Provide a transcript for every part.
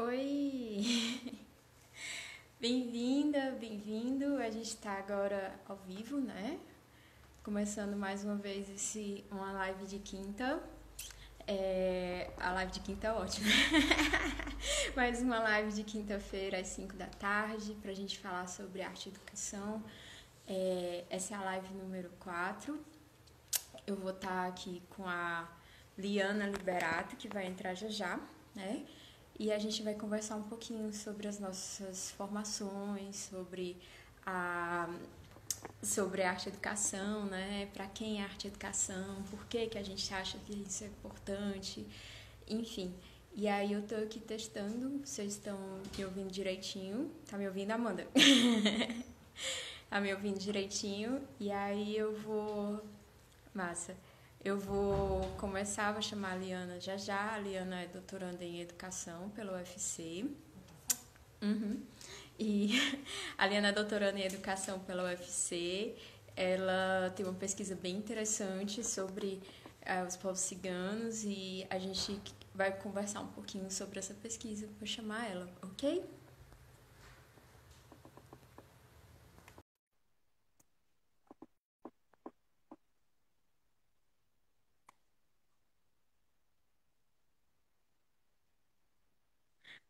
Oi! Bem-vinda, bem-vindo. A gente está agora ao vivo, né? Começando mais uma vez uma live de quinta. A live de quinta é ótima. Mais uma live de quinta-feira às 5 da tarde para a gente falar sobre arte e educação. Essa é a live número 4. Eu vou estar aqui com a Liana Liberato, que vai entrar já já, né? E a gente vai conversar um pouquinho sobre as nossas formações, a, sobre arte e educação, né? Para quem é arte e educação, por que a gente acha que isso é importante, enfim. E aí eu tô aqui testando, vocês estão me ouvindo direitinho? Tá me ouvindo, Amanda? Tá me ouvindo direitinho? E aí eu vou... Massa. Eu vou começar, vou chamar a Liana já já. A Liana é doutoranda em educação pela UFC. Uhum. E a Liana é doutoranda em educação pela UFC. Ela tem uma pesquisa bem interessante sobre os povos ciganos e a gente vai conversar um pouquinho sobre essa pesquisa. Vou chamar ela, ok?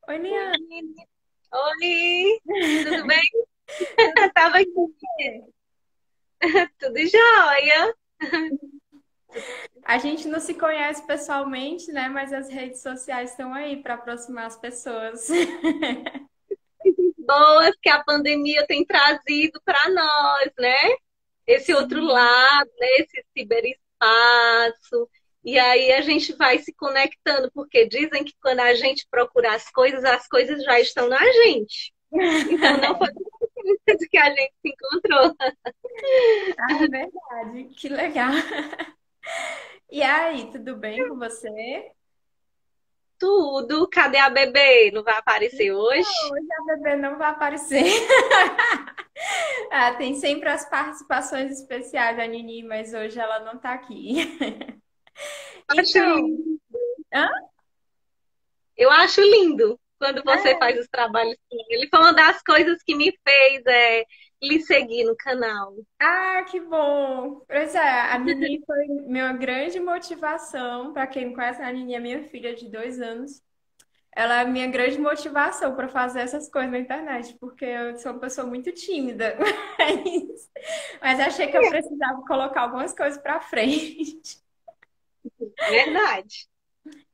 Oi, Liana. Oi, tudo bem? Tudo Tava aqui, bem? tudo jóia. A gente não se conhece pessoalmente, né? Mas as redes sociais estão aí para aproximar as pessoas. Boas que a pandemia tem trazido para nós, né? Esse outro Sim. lado, né? Esse ciberespaço. E aí a gente vai se conectando, porque dizem que quando a gente procura as coisas já estão na gente. Então não foi de que a gente se encontrou. Ah, é verdade. Que legal. E aí, tudo bem com você? Tudo. Cadê a bebê? Não vai aparecer hoje? Hoje a bebê não vai aparecer. Ah, tem sempre as participações especiais da Nini, mas hoje ela não tá aqui. Acho Então, lindo. hã? Eu acho lindo quando você É. faz os trabalhos com ele. Foi uma das coisas que me fez lhe seguir no canal. Ah, que bom! Pois é, a Nini foi minha grande motivação. Para quem não conhece, a Nini é minha filha de 2 anos. Ela é a minha grande motivação para fazer essas coisas na internet, porque eu sou uma pessoa muito tímida. É isso. Mas achei que eu precisava colocar algumas coisas para frente. Verdade.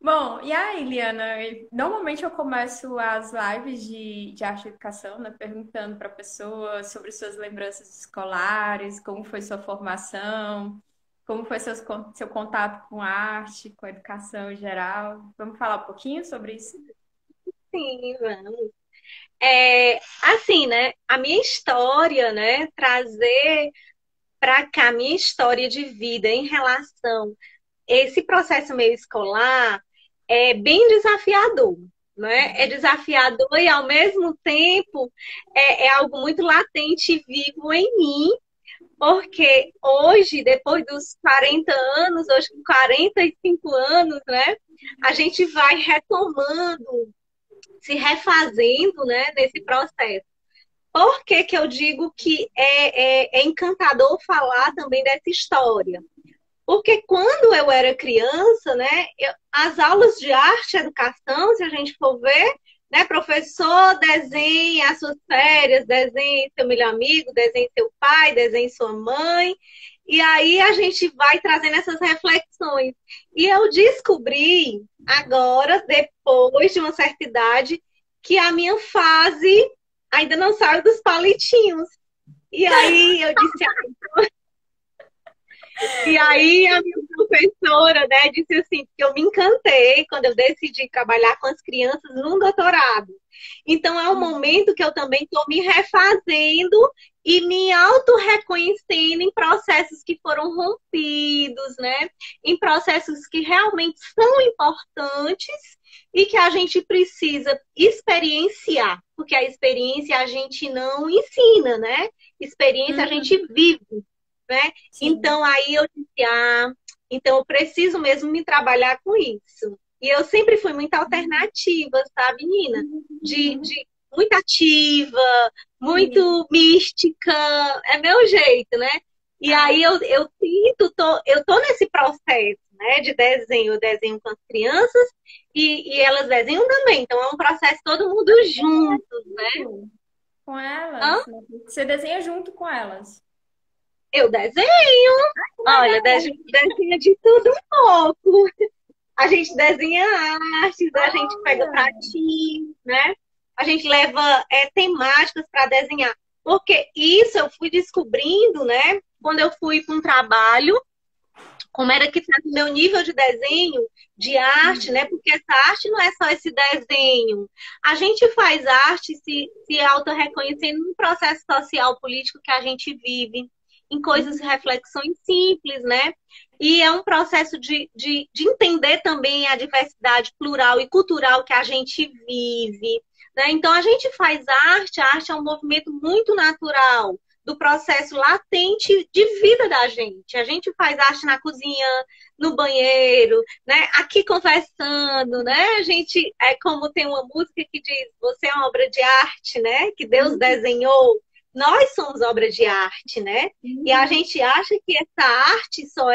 Bom, e aí, Liana? Normalmente eu começo as lives de arte e educação, né, perguntando para a pessoa sobre suas lembranças escolares, como foi sua formação, como foi seu contato com a arte, com a educação em geral. Vamos falar um pouquinho sobre isso? Sim, vamos. Assim, né? A minha história, né? Trazer para cá a minha história de vida em relação esse processo meio escolar é bem desafiador, né? É desafiador e ao mesmo tempo é algo muito latente e vivo em mim, porque hoje, depois dos 40 anos, hoje com 45 anos, né? A gente vai retomando, se refazendo, né, nesse processo. Por que que eu digo que é encantador falar também dessa história? Porque quando eu era criança, né, as aulas de arte e educação, se a gente for ver, né, professor desenha as suas férias, desenhe seu melhor amigo, desenhe seu pai, desenhe sua mãe, e aí a gente vai trazendo essas reflexões. E eu descobri agora, depois de uma certa idade, que a minha fase ainda não saiu dos palitinhos. E aí eu disse, e aí a minha professora, né, disse assim, que eu me encantei quando eu decidi trabalhar com as crianças num doutorado. Então é um momento que eu também estou me refazendo e me auto-reconhecendo em processos que foram rompidos, né? Em processos que realmente são importantes e que a gente precisa experienciar, porque a experiência a gente não ensina, né? Experiência a gente Uhum, vive, né? sim. Então aí eu disse, então eu preciso mesmo me trabalhar com isso. E eu sempre fui muito alternativa, sabe, Nina? Uhum. De muito ativa, Sim. muito mística, é meu jeito, né? E Ah, aí eu sinto, eu tô nesse processo, né, de desenho, eu desenho com as crianças e elas desenham também. Então é um processo todo mundo juntos, né? junto com Hã? elas, né? Você desenha junto com elas. Eu desenho, Que olha, legal. desenho de tudo um pouco. A gente desenha artes, a gente pega Olha. pratinhos, né? A gente leva temáticas para desenhar. Porque isso eu fui descobrindo, né? Quando eu fui para um trabalho, como era que estava o meu nível de desenho, de arte, né? Porque essa arte não é só esse desenho. A gente faz arte se auto-reconhecendo no processo social político que a gente vive, em coisas, Uhum. reflexões simples, né? E é um processo de entender também a diversidade plural e cultural que a gente vive. Né? Então, a gente faz arte, a arte é um movimento muito natural do processo latente de vida da gente. A gente faz arte na cozinha, no banheiro, né? Aqui conversando, né? A gente é como tem uma música que diz: "Você é uma obra de arte, né? Que Deus Uhum. desenhou". Nós somos obra de arte, né? E a Uhum. gente acha que essa arte só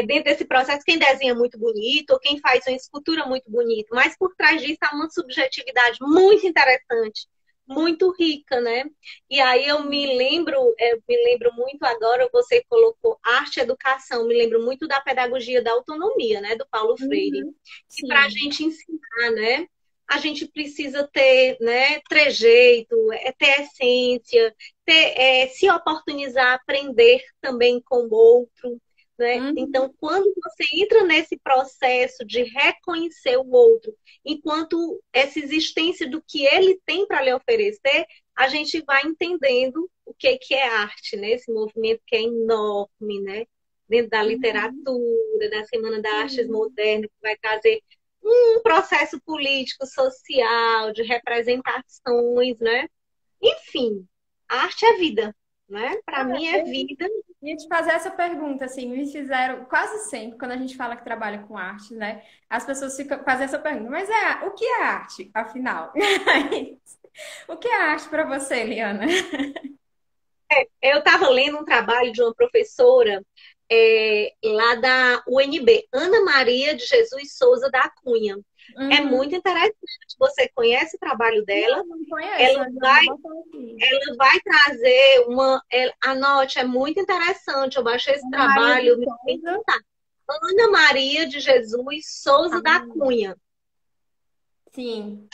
dentro desse processo, quem desenha muito bonito, ou quem faz uma escultura muito bonita, mas por trás disso há uma subjetividade muito interessante, muito rica, né? E aí eu me lembro muito agora, você colocou arte e educação, me lembro muito da pedagogia da autonomia, né, do Paulo Freire. Uhum. E para a Sim. gente ensinar, né, a gente precisa ter, né, trejeito, ter essência, se oportunizar a aprender também com o outro, né? Uhum. Então, quando você entra nesse processo de reconhecer o outro, enquanto essa existência do que ele tem para lhe oferecer, a gente vai entendendo o que é arte, né? Esse movimento que é enorme, né? Dentro da Uhum. literatura, da Semana da Artes Sim. Modernas, que vai trazer um processo político, social, de representações, né? Enfim, a arte é vida, né? Para mim é Eu vida. ia te fazer essa pergunta, assim, me fizeram quase sempre, quando a gente fala que trabalha com arte, né? As pessoas ficam fazendo essa pergunta, mas o que é arte, afinal? O que é arte para você, Liana? Eu estava lendo um trabalho de uma professora lá da UNB, Ana Maria de Jesus Souza da Cunha. É Uhum. muito interessante. Você conhece o trabalho dela? Não, não conheço, Ela mas eu vou vai, botar aqui. ela vai trazer anote, é muito interessante. Eu baixei esse Ana Maria de trabalho, me Souza. encantar. Ana Maria de Jesus Souza da Ah, Cunha. sim.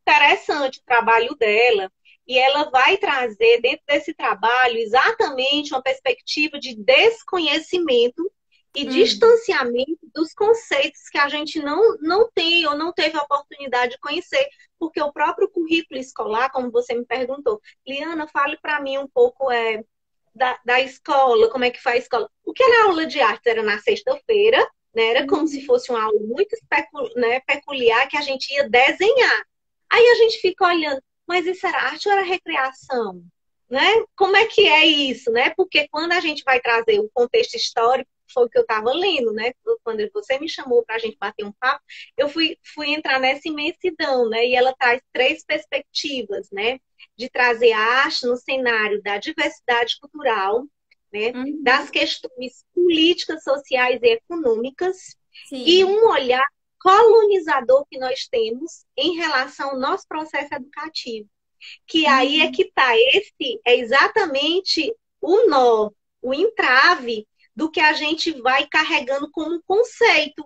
Interessante o trabalho dela. E ela vai trazer dentro desse trabalho exatamente uma perspectiva de desconhecimento e Hum. distanciamento dos conceitos que a gente não tem ou não teve a oportunidade de conhecer, porque o próprio currículo escolar, como você me perguntou, Liana, fale para mim um pouco da escola, como é que faz a escola. Porque na aula de artes era na sexta-feira, né, era como se Uhum. fosse uma aula muito né, peculiar que a gente ia desenhar. Aí a gente fica olhando, mas isso era arte ou era recreação? Né? Como é que é isso, né? Porque quando a gente vai trazer o contexto histórico, foi o que eu estava lendo, né? Quando você me chamou para a gente bater um papo, eu fui entrar nessa imensidão, né? E ela traz três perspectivas, né? De trazer a arte no cenário da diversidade cultural, né? Das Uhum. questões políticas, sociais e econômicas, e Sim. um olhar colonizador que nós temos em relação ao nosso processo educativo. Que aí é Uhum. que está. Esse é exatamente o nó, o entrave do que a gente vai carregando como conceito,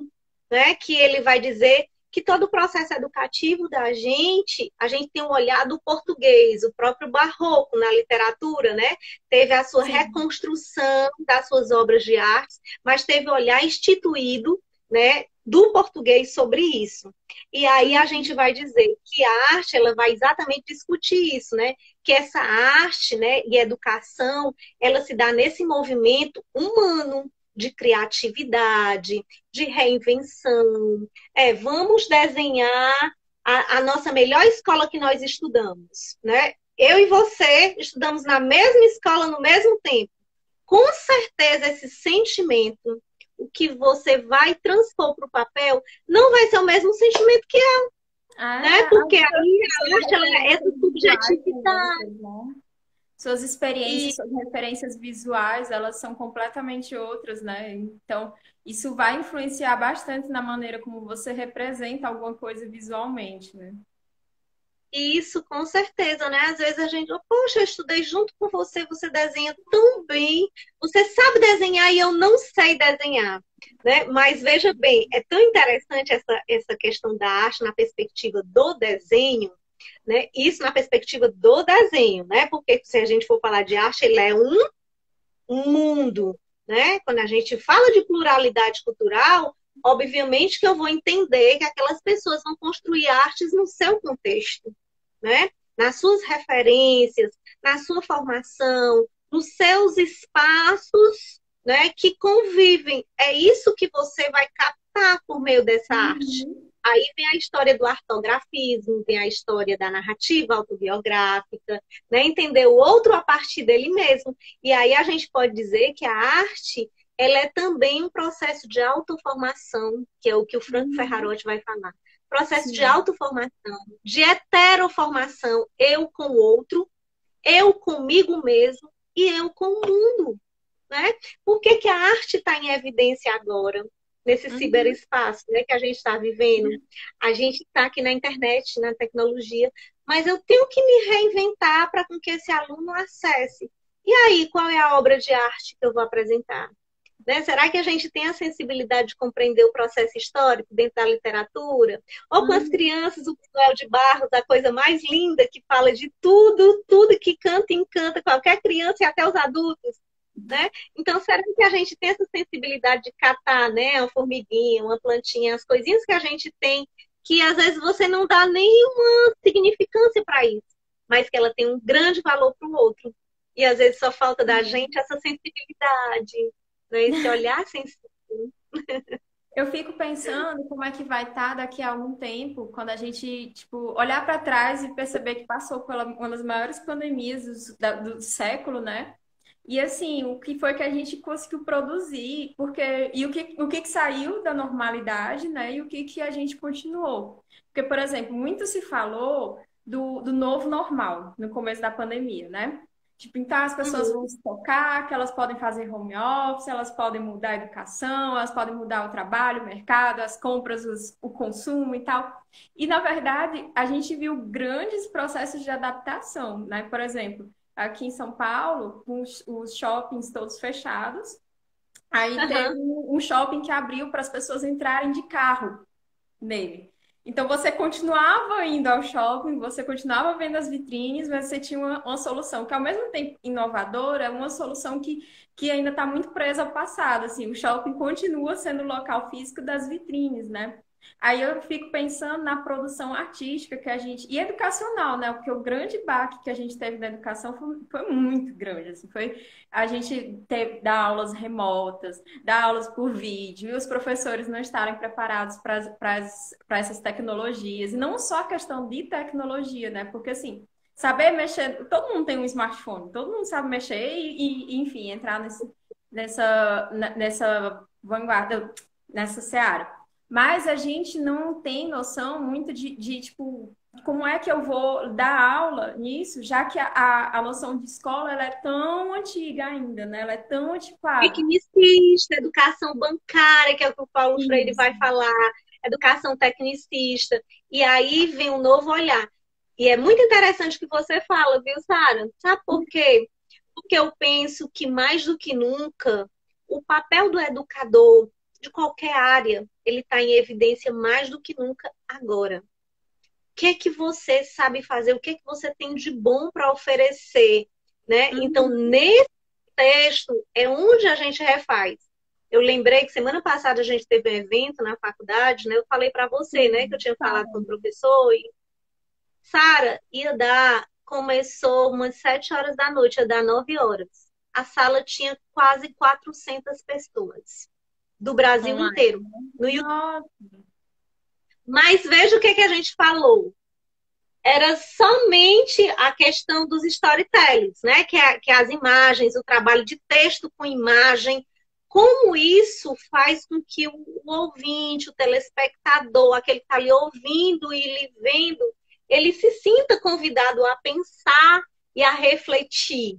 né? Que ele vai dizer que todo o processo educativo da gente, a gente tem um olhar do português, o próprio barroco na literatura, né? Teve a sua Sim. reconstrução das suas obras de arte, mas teve o olhar instituído, né, do português sobre isso. E aí a Uhum. gente vai dizer que a arte, ela vai exatamente discutir isso, né? Que essa arte, né, e educação, ela se dá nesse movimento humano de criatividade, de reinvenção. Vamos desenhar a nossa melhor escola que nós estudamos, né? Eu e você estudamos na mesma escola no mesmo tempo. Com certeza esse sentimento, o que você vai transpor para o papel não vai ser o mesmo sentimento que é, né? Porque aí a arte, ela é essa Referências visuais são subjetividade. outras, né? Suas experiências, suas referências visuais, elas são completamente outras, né? Então, isso vai influenciar bastante na maneira como você representa alguma coisa visualmente, né? Isso, com certeza, né? Às vezes a gente, "Oh, poxa, eu estudei junto com você, você desenha tão bem, você sabe desenhar e eu não sei desenhar, né? Mas veja bem, é tão interessante essa questão da arte na perspectiva do desenho, né? Isso na perspectiva do desenho, né? Porque se a gente for falar de arte, ele é um mundo, né? Quando a gente fala de pluralidade cultural, obviamente que eu vou entender que aquelas pessoas vão construir artes no seu contexto, né? Nas suas referências, na sua formação, nos seus espaços, né, que convivem. É isso que você vai captar por meio dessa arte. Uhum. Aí vem a história do artografismo, vem a história da narrativa autobiográfica, né? Entender o outro a partir dele mesmo. E aí a gente pode dizer que a arte, ela é também um processo de autoformação, que é o que o Franco Uhum. Ferrarotti vai falar. Processo de Sim. autoformação, de heteroformação, eu com o outro, eu comigo mesmo e eu com o mundo, né? Por que que a arte está em evidência agora, nesse Uhum. ciberespaço, né, que a gente está vivendo? A gente está aqui na internet, na tecnologia, mas eu tenho que me reinventar para com que esse aluno acesse. E aí, qual é a obra de arte que eu vou apresentar? Né? Será que a gente tem a sensibilidade de compreender o processo histórico dentro da literatura? Ou com as Uhum. crianças, o Manuel de Barros, a coisa mais linda, que fala de tudo, tudo que canta e encanta qualquer criança e até os adultos, né? Então, será que a gente tem essa sensibilidade de catar, né, uma formiguinha, uma plantinha, as coisinhas que a gente tem, que às vezes você não dá nenhuma significância para isso, mas que ela tem um grande valor para o outro. E às vezes só falta da gente essa sensibilidade, né? Esse olhar sensível. Eu fico pensando como é que vai estar daqui a algum tempo, quando a gente, tipo, olhar para trás e perceber que passou pela uma das maiores pandemias do século, né? E assim, o que foi que a gente conseguiu produzir, porque e o que saiu da normalidade, né? E o que a gente continuou. Porque, por exemplo, muito se falou do novo normal no começo da pandemia, né? Tipo, então as pessoas vão Uhum. se tocar, que elas podem fazer home office, elas podem mudar a educação, elas podem mudar o trabalho, o mercado, as compras, o consumo e tal. E, na verdade, a gente viu grandes processos de adaptação, né? Por exemplo, aqui em São Paulo, com os shoppings todos fechados. Aí teve Uhum. um shopping que abriu para as pessoas entrarem de carro nele. Então você continuava indo ao shopping, você continuava vendo as vitrines, mas você tinha uma solução que, ao mesmo tempo inovadora, é uma solução que ainda está muito presa ao passado. Assim, o shopping continua sendo o local físico das vitrines, né? Aí eu fico pensando na produção artística que a gente. E educacional, né? Porque o grande baque que a gente teve na educação foi muito grande. Assim, foi a gente dar aulas remotas, dar aulas por vídeo, e os professores não estarem preparados para essas tecnologias. E não só a questão de tecnologia, né? Porque assim, saber mexer, todo mundo tem um smartphone, todo mundo sabe mexer enfim, entrar nessa vanguarda, nessa seara. Mas a gente não tem noção muito tipo, como é que eu vou dar aula nisso, já que a noção de escola ela é tão antiga ainda, né? Ela é tão antiquada. Tecnicista, educação bancária, que é o que o Paulo Freire Isso. vai falar, educação tecnicista. E aí vem um novo olhar. E é muito interessante o que você fala, viu, Sara? Sabe por quê? Porque eu penso que mais do que nunca, o papel do educador de qualquer área, ele está em evidência mais do que nunca agora. O que é que você sabe fazer? O que é que você tem de bom para oferecer? Né? Então, Uhum. nesse texto é onde a gente refaz. Eu lembrei que semana passada a gente teve um evento na faculdade, né? Eu falei para você, né, que eu Sim, tinha falado com o falando. professor e Sara ia dar, começou umas 7 horas da noite, ia dar 9 horas. A sala tinha quase 400 pessoas do Brasil Online. inteiro no YouTube. Nossa. Mas veja o que que a gente falou. Era somente a questão dos storytellings, né? Que é as imagens, o trabalho de texto com imagem. como isso faz com que o ouvinte, o telespectador, aquele que está ali ouvindo e lhe vendo, ele se sinta convidado a pensar e a refletir.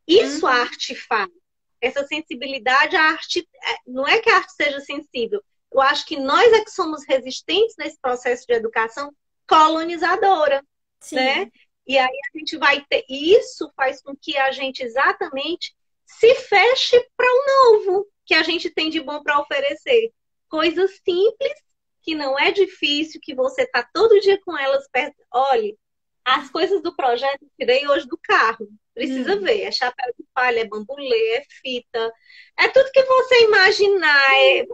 Isso a Uhum. arte faz. Essa sensibilidade, a arte, não é que a arte seja sensível. Eu acho que nós é que somos resistentes nesse processo de educação colonizadora, né? Sim. E aí a gente vai ter. Isso faz com que a gente exatamente se feche para o novo que a gente tem de bom para oferecer. Coisas simples, que não é difícil, que você está todo dia com elas perto. Olhe, as coisas do projeto eu tirei hoje do carro. Precisa Hum. ver. É chapéu de palha, é bambolê, é fita. É tudo que você imaginar.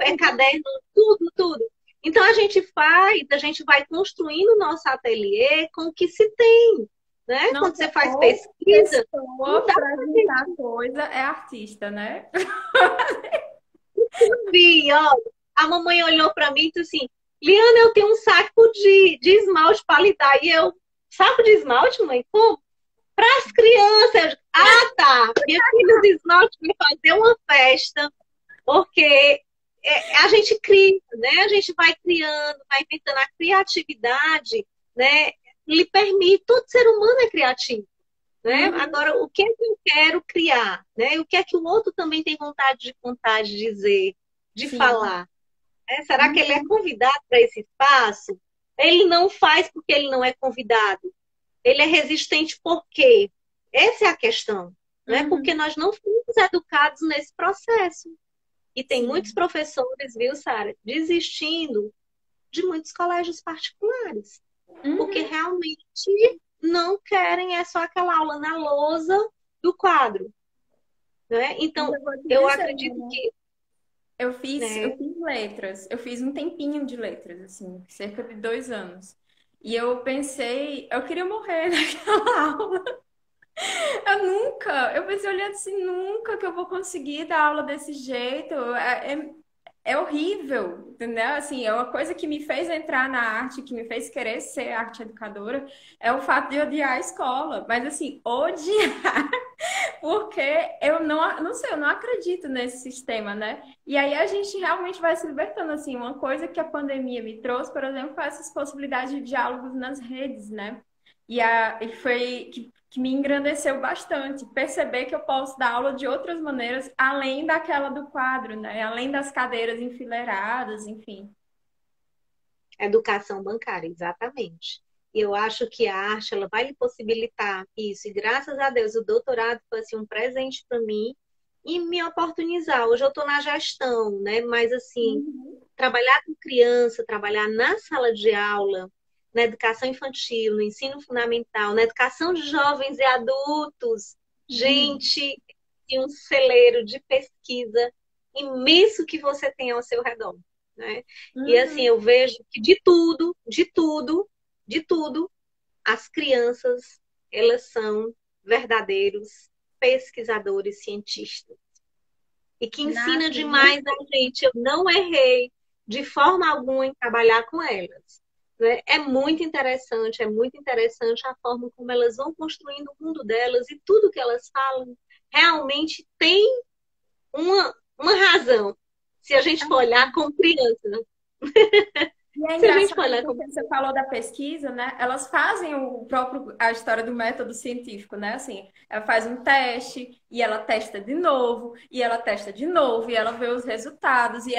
É caderno, tudo, tudo. Então a gente faz, a gente vai construindo o nosso ateliê com o que se tem. Né? Quando Nossa, você faz ou pesquisa, não pessoa dá para pra juntar coisa é artista, né? vi, ó. A mamãe olhou para mim e disse assim: Liana, eu tenho um saco de esmalte para lhe dar. E eu, saco de esmalte, mãe? Como? Para as crianças. Ah, tá. Minha filha de esmalte vai fazer uma festa, porque a gente cria, né? A gente vai criando, vai inventando a criatividade, né? Lhe permite, todo ser humano é criativo. Né? Uhum. Agora, o que é que eu quero criar? Né? E o que é que o outro também tem vontade de contar, de dizer, de Sim. falar? Né? Será que ele é Uhum. convidado para esse espaço? Ele não faz porque ele não é convidado. Ele é resistente por quê? Essa é a questão. Né? Porque Uhum. nós não fomos educados nesse processo. E tem muitos Sim. professores, viu, Sara, desistindo de muitos colégios particulares porque Uhum. realmente não querem é só aquela aula na lousa do quadro, né? Mas Então, eu vou te eu dizer, acredito né? que, Eu né, fiz letras, eu fiz um tempinho de letras, assim, cerca de 2 anos. E eu pensei, eu queria morrer naquela aula. Eu pensei olhando assim, nunca que eu vou conseguir dar aula desse jeito. É horrível, entendeu? Assim, é uma coisa que me fez entrar na arte, que me fez querer ser arte educadora, é o fato de odiar a escola. Mas assim, odiar, porque eu não sei, eu não acredito nesse sistema, né? E aí a gente realmente vai se libertando, assim, uma coisa que a pandemia me trouxe, por exemplo, foi essas possibilidades de diálogos nas redes, né? E foi que me engrandeceu bastante, perceber que eu posso dar aula de outras maneiras, além daquela do quadro, né? Além das cadeiras enfileiradas, enfim. educação bancária, exatamente. E eu acho que a arte, ela vai lhe possibilitar isso. E graças a Deus, o doutorado foi assim, um presente para mim e me oportunizar. Hoje eu estou na gestão, né? Mas assim, Uhum. trabalhar com criança, trabalhar na sala de aula, na educação infantil, no ensino fundamental, na educação de jovens e adultos. Uhum. Gente, tem um celeiro de pesquisa imenso que você tem ao seu redor, né? E assim, Uhum. eu vejo que de tudo, de tudo, de tudo, as crianças, elas são verdadeiros pesquisadores, cientistas e que ensina Nada, demais a gente. Eu não errei de forma alguma em trabalhar com elas. Né? É muito interessante a forma como elas vão construindo o mundo delas e tudo que elas falam realmente tem uma razão. Se a gente for olhar como criança, né? E é Se a gente engraçado for olhar como porque você falou da pesquisa, né? Elas fazem a história do método científico, né? Assim, ela faz um teste e ela testa de novo e ela testa de novo e ela vê os resultados e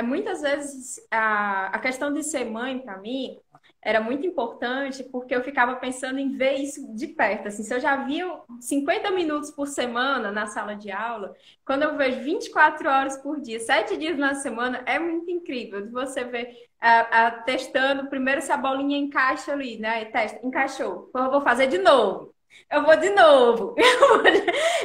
muitas vezes a questão de ser mãe para mim era muito importante porque eu ficava pensando em ver isso de perto. Assim, se eu já via 50 minutos por semana na sala de aula, quando eu vejo 24 horas por dia, 7 dias na semana, é muito incrível de você ver testando primeiro se a bolinha encaixa ali, né? E testa, encaixou. Então, eu vou fazer de novo. Eu vou de novo.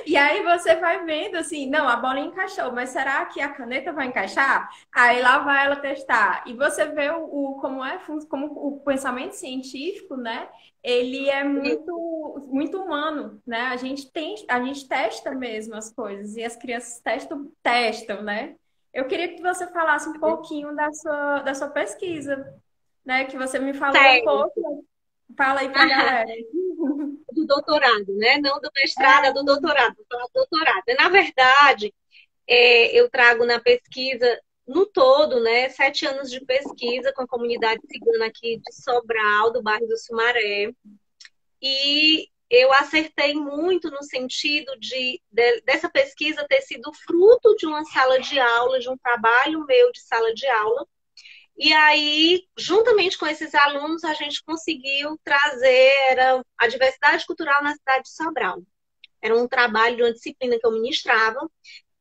E aí você vai vendo assim, não, a bolinha encaixou, mas será que a caneta vai encaixar? Aí lá vai ela testar. E você vê como o pensamento científico, né? Ele é muito humano, né? A gente testa mesmo as coisas e as crianças testam, né? Eu queria que você falasse um pouquinho da sua pesquisa, né? Que você me falou um sério, pouco. Fala aí pra galera. do doutorado, né? Não do mestrado, é do doutorado. Vou falar do doutorado. Na verdade, eu trago na pesquisa no todo, né, 7 anos de pesquisa com a comunidade cigana aqui de Sobral, do bairro do Sumaré. E eu acertei muito no sentido dessa pesquisa ter sido fruto de uma sala de aula, de um trabalho meu de sala de aula. E aí, juntamente com esses alunos, a gente conseguiu trazer a diversidade cultural na cidade de Sobral. Era um trabalho de uma disciplina que eu ministrava.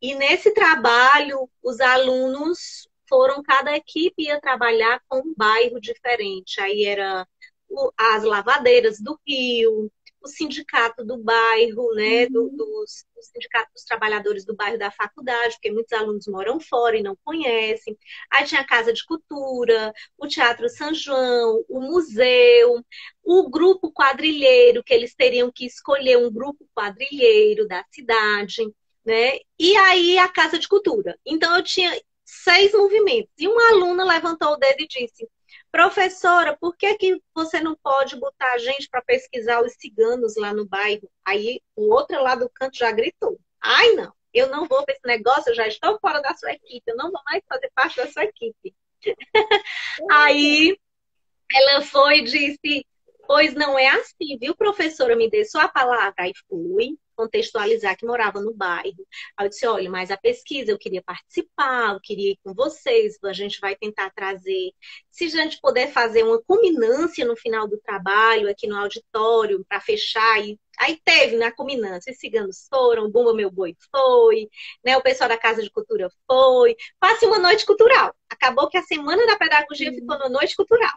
E nesse trabalho, os alunos foram, cada equipe ia trabalhar com um bairro diferente. Aí era as lavadeiras do Rio, o sindicato do bairro, né, o sindicato dos trabalhadores do bairro da faculdade, porque muitos alunos moram fora e não conhecem. Aí tinha a Casa de Cultura, o Teatro São João, o museu, o grupo quadrilheiro, que eles teriam que escolher um grupo quadrilheiro da cidade, né? E aí a Casa de Cultura. Então eu tinha 6 movimentos. E uma aluna levantou o dedo e disse: professora, por que que você não pode botar a gente para pesquisar os ciganos lá no bairro? Aí o outro lá do canto já gritou: ai, não, eu não vou para esse negócio, eu já estou fora da sua equipe, eu não vou mais fazer parte da sua equipe. Aí ela foi e disse: pois não é assim, viu, professora? Me dê só a palavra. Aí fui contextualizar que morava no bairro. Aí eu disse: olha, mas a pesquisa eu queria participar, eu queria ir com vocês, a gente vai tentar trazer. Se a gente puder fazer uma culminância no final do trabalho, aqui no auditório, para fechar. Aí teve na culminância, os ciganos foram, Bumba Meu Boi foi, né, o pessoal da Casa de Cultura foi. Passe uma noite cultural. Acabou que a Semana da Pedagogia ficou na noite cultural.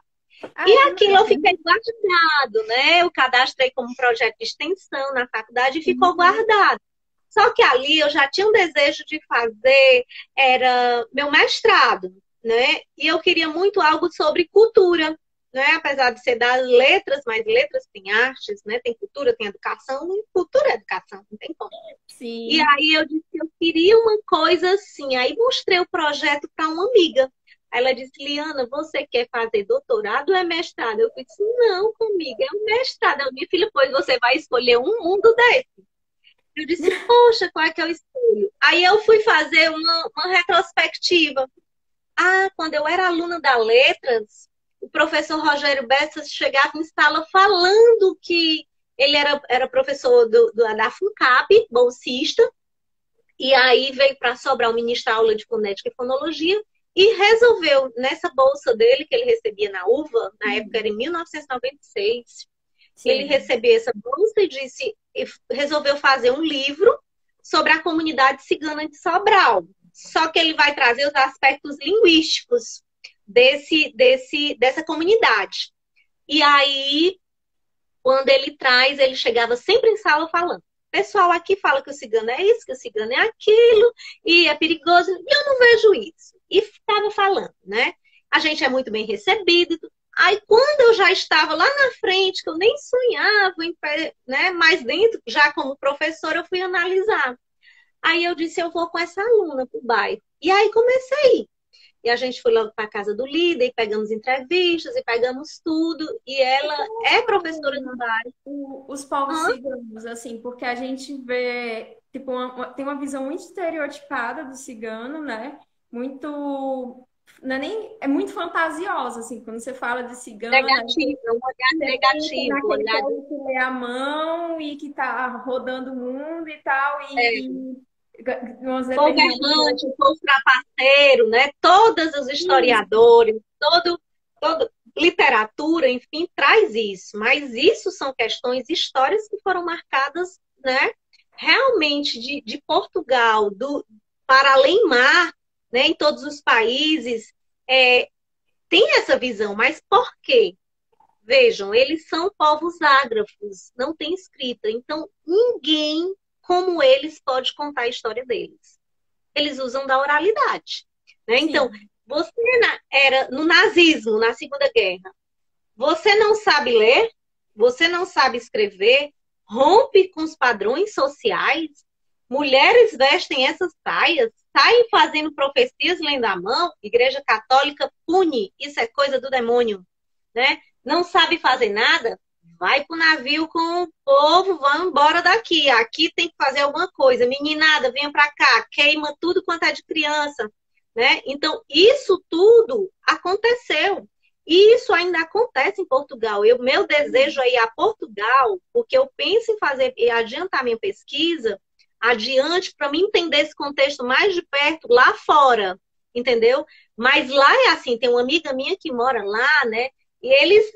Ah, E aquilo eu fiquei guardado, né? Eu cadastrei como projeto de extensão na faculdade e ficou guardado. Só que ali eu já tinha um desejo de fazer, era meu mestrado, né? E eu queria muito algo sobre cultura, né? Apesar de ser das letras, mas letras tem artes, né? Tem cultura, tem educação, e cultura é educação, não tem como. E sim. aí eu disse que eu queria uma coisa assim. Aí mostrei o projeto para uma amiga. Aí ela disse: Liana, você quer fazer doutorado ou é mestrado? Eu disse: não, comigo, é um mestrado. Minha filha, pois você vai escolher um mundo desse. Eu disse: poxa, qual é que eu escolho? Aí eu fui fazer uma retrospectiva. Ah, quando eu era aluna da Letras, o professor Rogério Bessas chegava em sala falando que ele era professor da FUNCAP, bolsista, e aí veio para Sobral ministrar aula de fonética e fonologia e resolveu, nessa bolsa dele, que ele recebia na UVA, na época era em 1996, ele Sim. recebeu essa bolsa e resolveu fazer um livro sobre a comunidade cigana de Sobral. Só que ele vai trazer os aspectos linguísticos dessa comunidade. E aí, quando ele traz, ele chegava sempre em sala falando: pessoal aqui fala que o cigano é isso, que o cigano é aquilo, e é perigoso, e eu não vejo isso. E ficava falando, né? A gente é muito bem recebido. Aí, quando eu já estava lá na frente, que eu nem sonhava, né? Mais dentro, já como professora, eu fui analisar. Aí eu disse: eu vou com essa aluna pro bairro. E aí comecei. E a gente foi logo para a casa do líder, e pegamos entrevistas, e pegamos tudo. E E ela como é professora são no bairro. os povos Hã? ciganos, assim, porque a gente vê, tipo, tem uma visão muito estereotipada do cigano, né? Muito, não é nem, é muito fantasiosa, assim, quando você fala de cigano, aí Negativo, é um olhar você pensa negativo, naquele olhar povo que lê a mão e que tá rodando o mundo e tal, e umas povo determinadas errante, roupas. povo trapaceiro, né? Todos os Isso, historiadores, todo literatura, enfim, traz isso. Mas isso são questões, histórias que foram marcadas, né? Realmente de Portugal, para além mar, né? Em todos os países, é, tem essa visão. Mas por quê? Vejam, eles são povos ágrafos, não tem escrita. Então, ninguém como eles pode contar a história deles. Eles usam da oralidade, né? Então, sim, você era no nazismo, na Segunda Guerra. Você não sabe ler, você não sabe escrever, rompe com os padrões sociais. Mulheres vestem essas saias, saem fazendo profecias lendo a mão. Igreja Católica pune, isso é coisa do demônio, né? Não sabe fazer nada, vai pro navio com o povo, vamos embora daqui. Aqui tem que fazer alguma coisa. Meninada, venha para cá, queima tudo quanto é de criança, né? Então, isso tudo aconteceu. E isso ainda acontece em Portugal. Meu desejo é ir a Portugal, porque eu penso em fazer e adiantar minha pesquisa adiante para mim entender esse contexto mais de perto lá fora, entendeu? Mas lá é assim, tem uma amiga minha que mora lá, né? E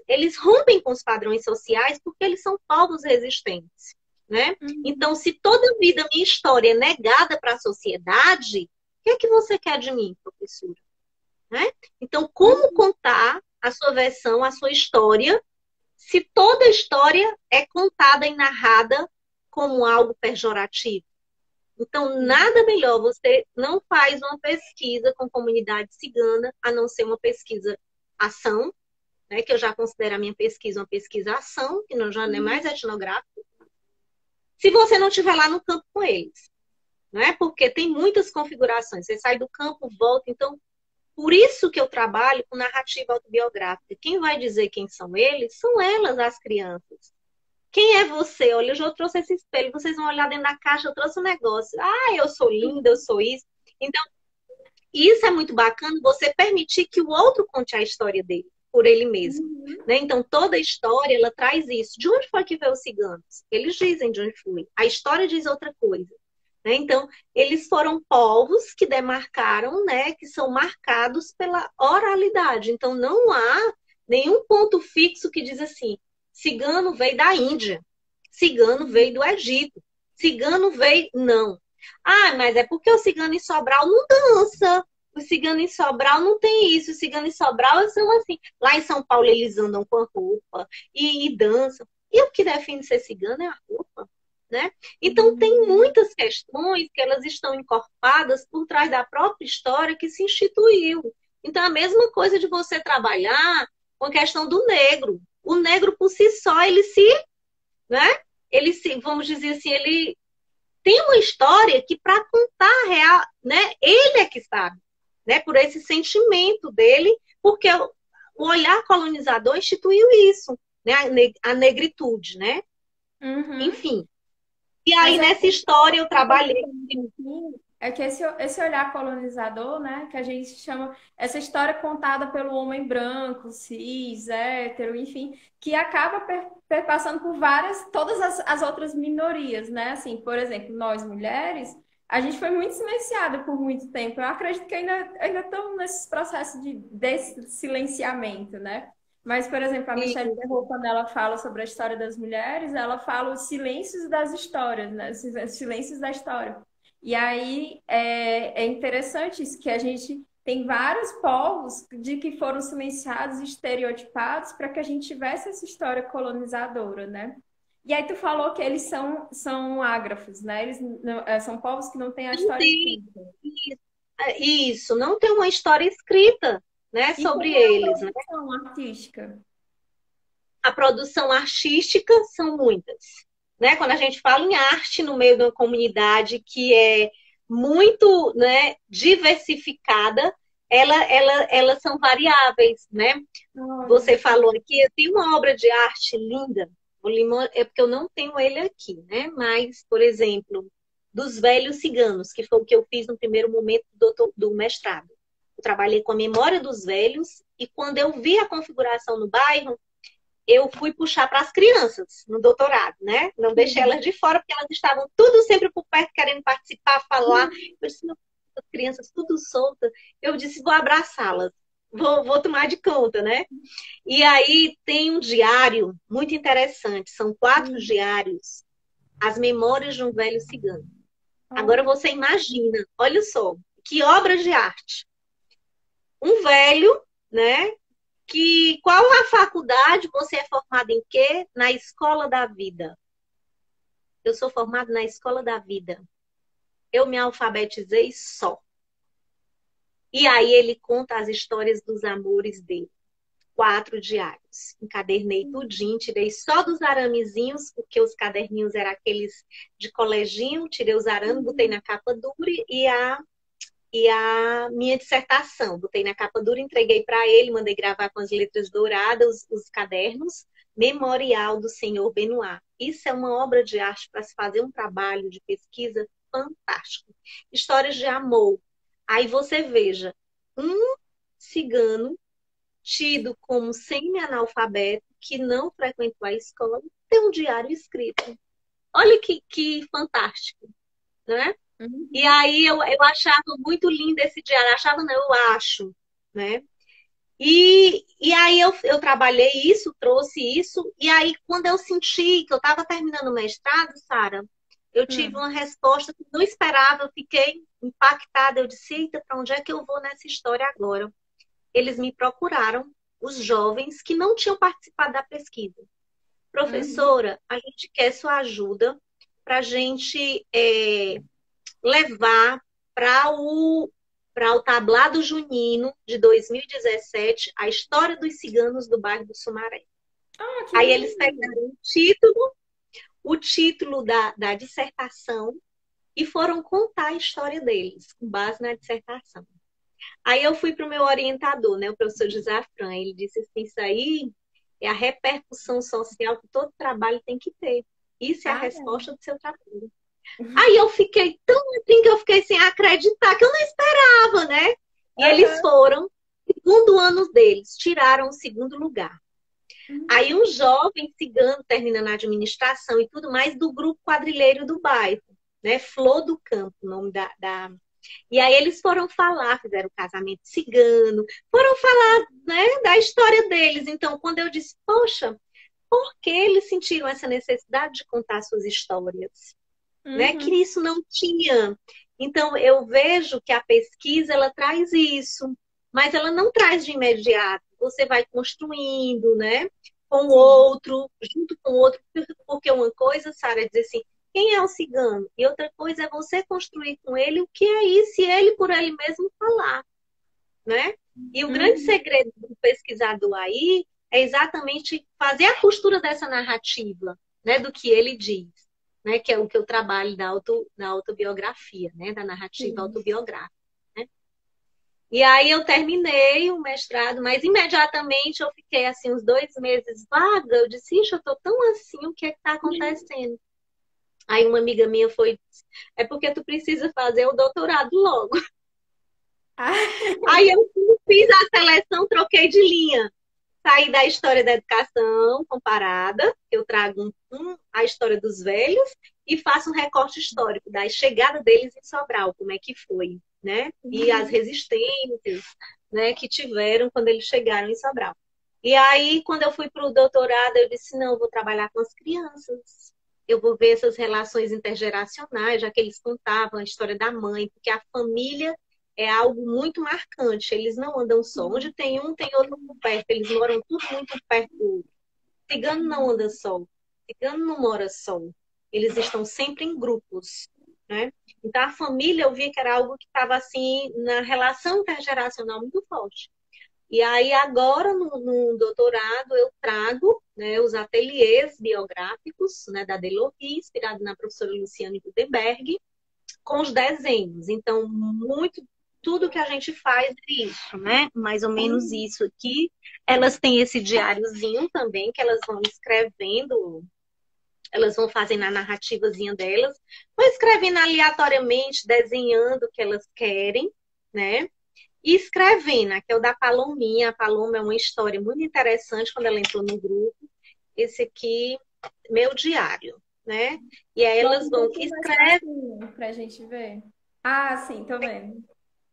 eles rompem com os padrões sociais porque eles são povos resistentes, né? Uhum. Então, se toda a vida minha história é negada para a sociedade, o que é que você quer de mim, professora? Né? Então, como Uhum. contar a sua versão, a sua história, se toda a história é contada e narrada como algo pejorativo? Então, nada melhor, você não faz uma pesquisa com comunidade cigana, a não ser uma pesquisa ação, né, que eu já considero a minha pesquisa uma pesquisa ação, que não, já não é mais Uhum. etnográfica, se você não estiver lá no campo com eles. Né? Porque tem muitas configurações. Você sai do campo, volta. Então, por isso que eu trabalho com narrativa autobiográfica. Quem vai dizer quem são eles? São elas, as crianças. Quem é você? Olha, eu trouxe esse espelho. Vocês vão olhar dentro da caixa, eu trouxe um negócio. Ah, eu sou linda, eu sou isso. Então, isso é muito bacana, você permitir que o outro conte a história dele, por ele mesmo. Uhum. Né? Então, toda a história, ela traz isso. De onde foi que veio os ciganos? Eles dizem de onde foi. A história diz outra coisa. Né? Então, eles foram povos que demarcaram, né, que são marcados pela oralidade. Então, não há nenhum ponto fixo que diz assim, cigano veio da Índia, cigano veio do Egito, cigano veio... Não. Ah, mas é porque o cigano em Sobral não dança. O cigano em Sobral não tem isso. O cigano em Sobral são assim. Lá em São Paulo eles andam com a roupa e dançam. E o que define ser cigano é a roupa, né? Então tem Uhum. muitas questões que elas estão encorpadas por trás da própria história que se instituiu. Então a mesma coisa de você trabalhar com a questão do negro. O negro por si só, ele se, né? Ele se, vamos dizer assim, ele tem uma história que, para contar a real, né, ele é que sabe, né, por esse sentimento dele, porque o olhar colonizador instituiu isso, né, a negritude, né? Uhum. Enfim. E Mas aí, é nessa história, eu trabalhei. é que esse olhar colonizador, né, que a gente chama essa história contada pelo homem branco, cis, hétero, enfim, que acaba perpassando por todas as outras minorias, né? Assim, por exemplo, nós mulheres, a gente foi muito silenciada por muito tempo. Eu acredito que ainda estamos nesses processos de silenciamento, né? Mas, por exemplo, a Michelle Isso. Perrault, quando ela fala sobre a história das mulheres, ela fala os silêncios das histórias, né? Os silêncios da história. E aí é interessante isso, que a gente tem vários povos de que foram silenciados e estereotipados para que a gente tivesse essa história colonizadora, né? E aí tu falou que eles são ágrafos, né? Eles são povos que não têm a Não história tem escrita. isso, não tem uma história escrita, né, E sobre como é a eles, né? produção artística? A produção artística são muitas. Né? Quando a gente fala em arte no meio de uma comunidade que é muito, né, diversificada, elas são variáveis, né? Olha. Você falou aqui, tem uma obra de arte linda, o Limão, é porque eu não tenho ele aqui, né? Mas, por exemplo, dos velhos ciganos, que foi o que eu fiz no primeiro momento do mestrado. Eu trabalhei com a memória dos velhos e quando eu vi a configuração no bairro, eu fui puxar para as crianças no doutorado, né? Não deixei elas de fora, porque elas estavam tudo sempre por perto, querendo participar, falar. Eu disse, não, as crianças tudo soltas. Eu disse, vou abraçá-las, vou tomar de conta, né? E aí tem um diário muito interessante, são 4 Hum. diários, as memórias de um velho cigano. Agora Olha. você imagina, olha só, que obra de arte. Um velho, né? Que qual a faculdade você é formado em quê? Na escola da vida. Eu sou formado na escola da vida. Eu me alfabetizei só. E aí ele conta as histórias dos amores dele. 4 diários. Encadernei tudinho, tirei só dos aramezinhos, porque os caderninhos eram aqueles de coleginho, tirei os arames, botei na capa dura e a minha dissertação. Botei na capa dura, entreguei para ele, mandei gravar com as letras douradas os cadernos, Memorial do Senhor Benoit. Isso é uma obra de arte para se fazer um trabalho de pesquisa fantástico. Histórias de amor. Aí você veja, um cigano tido como semi-analfabeto, que não frequentou a escola, tem um diário escrito. Olha que fantástico, né? E Uhum. aí eu achava muito lindo esse diário. Achava, não, eu acho, né? E aí eu trabalhei isso, trouxe isso, e aí quando eu senti que eu estava terminando o mestrado, Sara, eu tive Hum. uma resposta que não esperava, eu fiquei impactada, eu disse, eita, para onde é que eu vou nessa história agora? Eles me procuraram, os jovens que não tinham participado da pesquisa. Uhum. Professora, a gente quer sua ajuda para a gente levar para o Tablado Junino de 2017 a história dos ciganos do bairro do Sumaré. Ah, que Aí eles lindo! pegaram o título da dissertação e foram contar a história deles, com base na dissertação. Aí eu fui para o meu orientador, né, o professor José Fran, ele disse assim, isso aí é a repercussão social que todo trabalho tem que ter. Isso é a Ah, resposta do seu trabalho. Aí eu fiquei tão assim que eu fiquei sem acreditar, que eu não esperava, né? E eles aham. foram, segundo ano deles, tiraram o segundo lugar. Aí um jovem cigano terminando a administração e tudo mais do grupo quadrilheiro do bairro, né? Flor do Campo, o nome da. E aí eles foram falar, fizeram o casamento cigano, foram falar, né, da história deles. Então, quando eu disse, poxa, por que eles sentiram essa necessidade de contar suas histórias? Né? Que Uhum. isso não tinha. Então, eu vejo que a pesquisa ela traz isso, mas ela não traz de imediato. Você vai construindo, né? Com o Sim. outro, junto com o outro, porque uma coisa, Sara, é dizer assim, quem é o cigano? E outra coisa é você construir com ele o que é isso e ele por ele mesmo falar, né? E o grande Uhum. segredo do pesquisador aí é exatamente fazer a costura dessa narrativa, né, do que ele diz, né, que é o que eu trabalho na autobiografia, né, da narrativa Sim. autobiográfica. Né? E aí eu terminei o mestrado, mas imediatamente eu fiquei assim uns 2 meses vaga. Eu disse, ixi, eu tô tão assim, o que é que tá acontecendo? Aí uma amiga minha foi, é porque tu precisa fazer o doutorado logo. Ah, Aí eu fiz a seleção, troquei de linha. Saí da história da educação comparada, eu trago a história dos velhos e faço um recorte histórico da chegada deles em Sobral, como é que foi, né? E as uhum. resistências, né, que tiveram quando eles chegaram em Sobral. E aí, quando eu fui para o doutorado, eu disse, não, eu vou trabalhar com as crianças. Eu vou ver essas relações intergeracionais, já que eles contavam a história da mãe, porque a família é algo muito marcante. Eles não andam só. Onde tem um, tem outro por perto. Eles moram tudo muito perto do outro. Cigano não anda só. Cigano não mora só. Eles estão sempre em grupos, né? Então a família eu vi que era algo que estava assim na relação intergeracional muito forte. E aí agora no doutorado eu trago, né, os ateliês biográficos, né, da Delory, inspirado na professora Luciane Gutenberg, com os desenhos. Então, muito tudo que a gente faz é isso, né? Mais ou menos Uhum. isso aqui. Elas têm esse diáriozinho também, que elas vão escrevendo, elas vão fazendo a narrativazinha delas, vão escrevendo aleatoriamente, desenhando o que elas querem, né? E escrevendo, que é o da Palominha. A Paloma é uma história muito interessante quando ela entrou no grupo. Esse aqui, meu diário, né? E aí Bota elas um vão pouquinho mais escrever facinho pra gente ver. Ah, sim, tô vendo.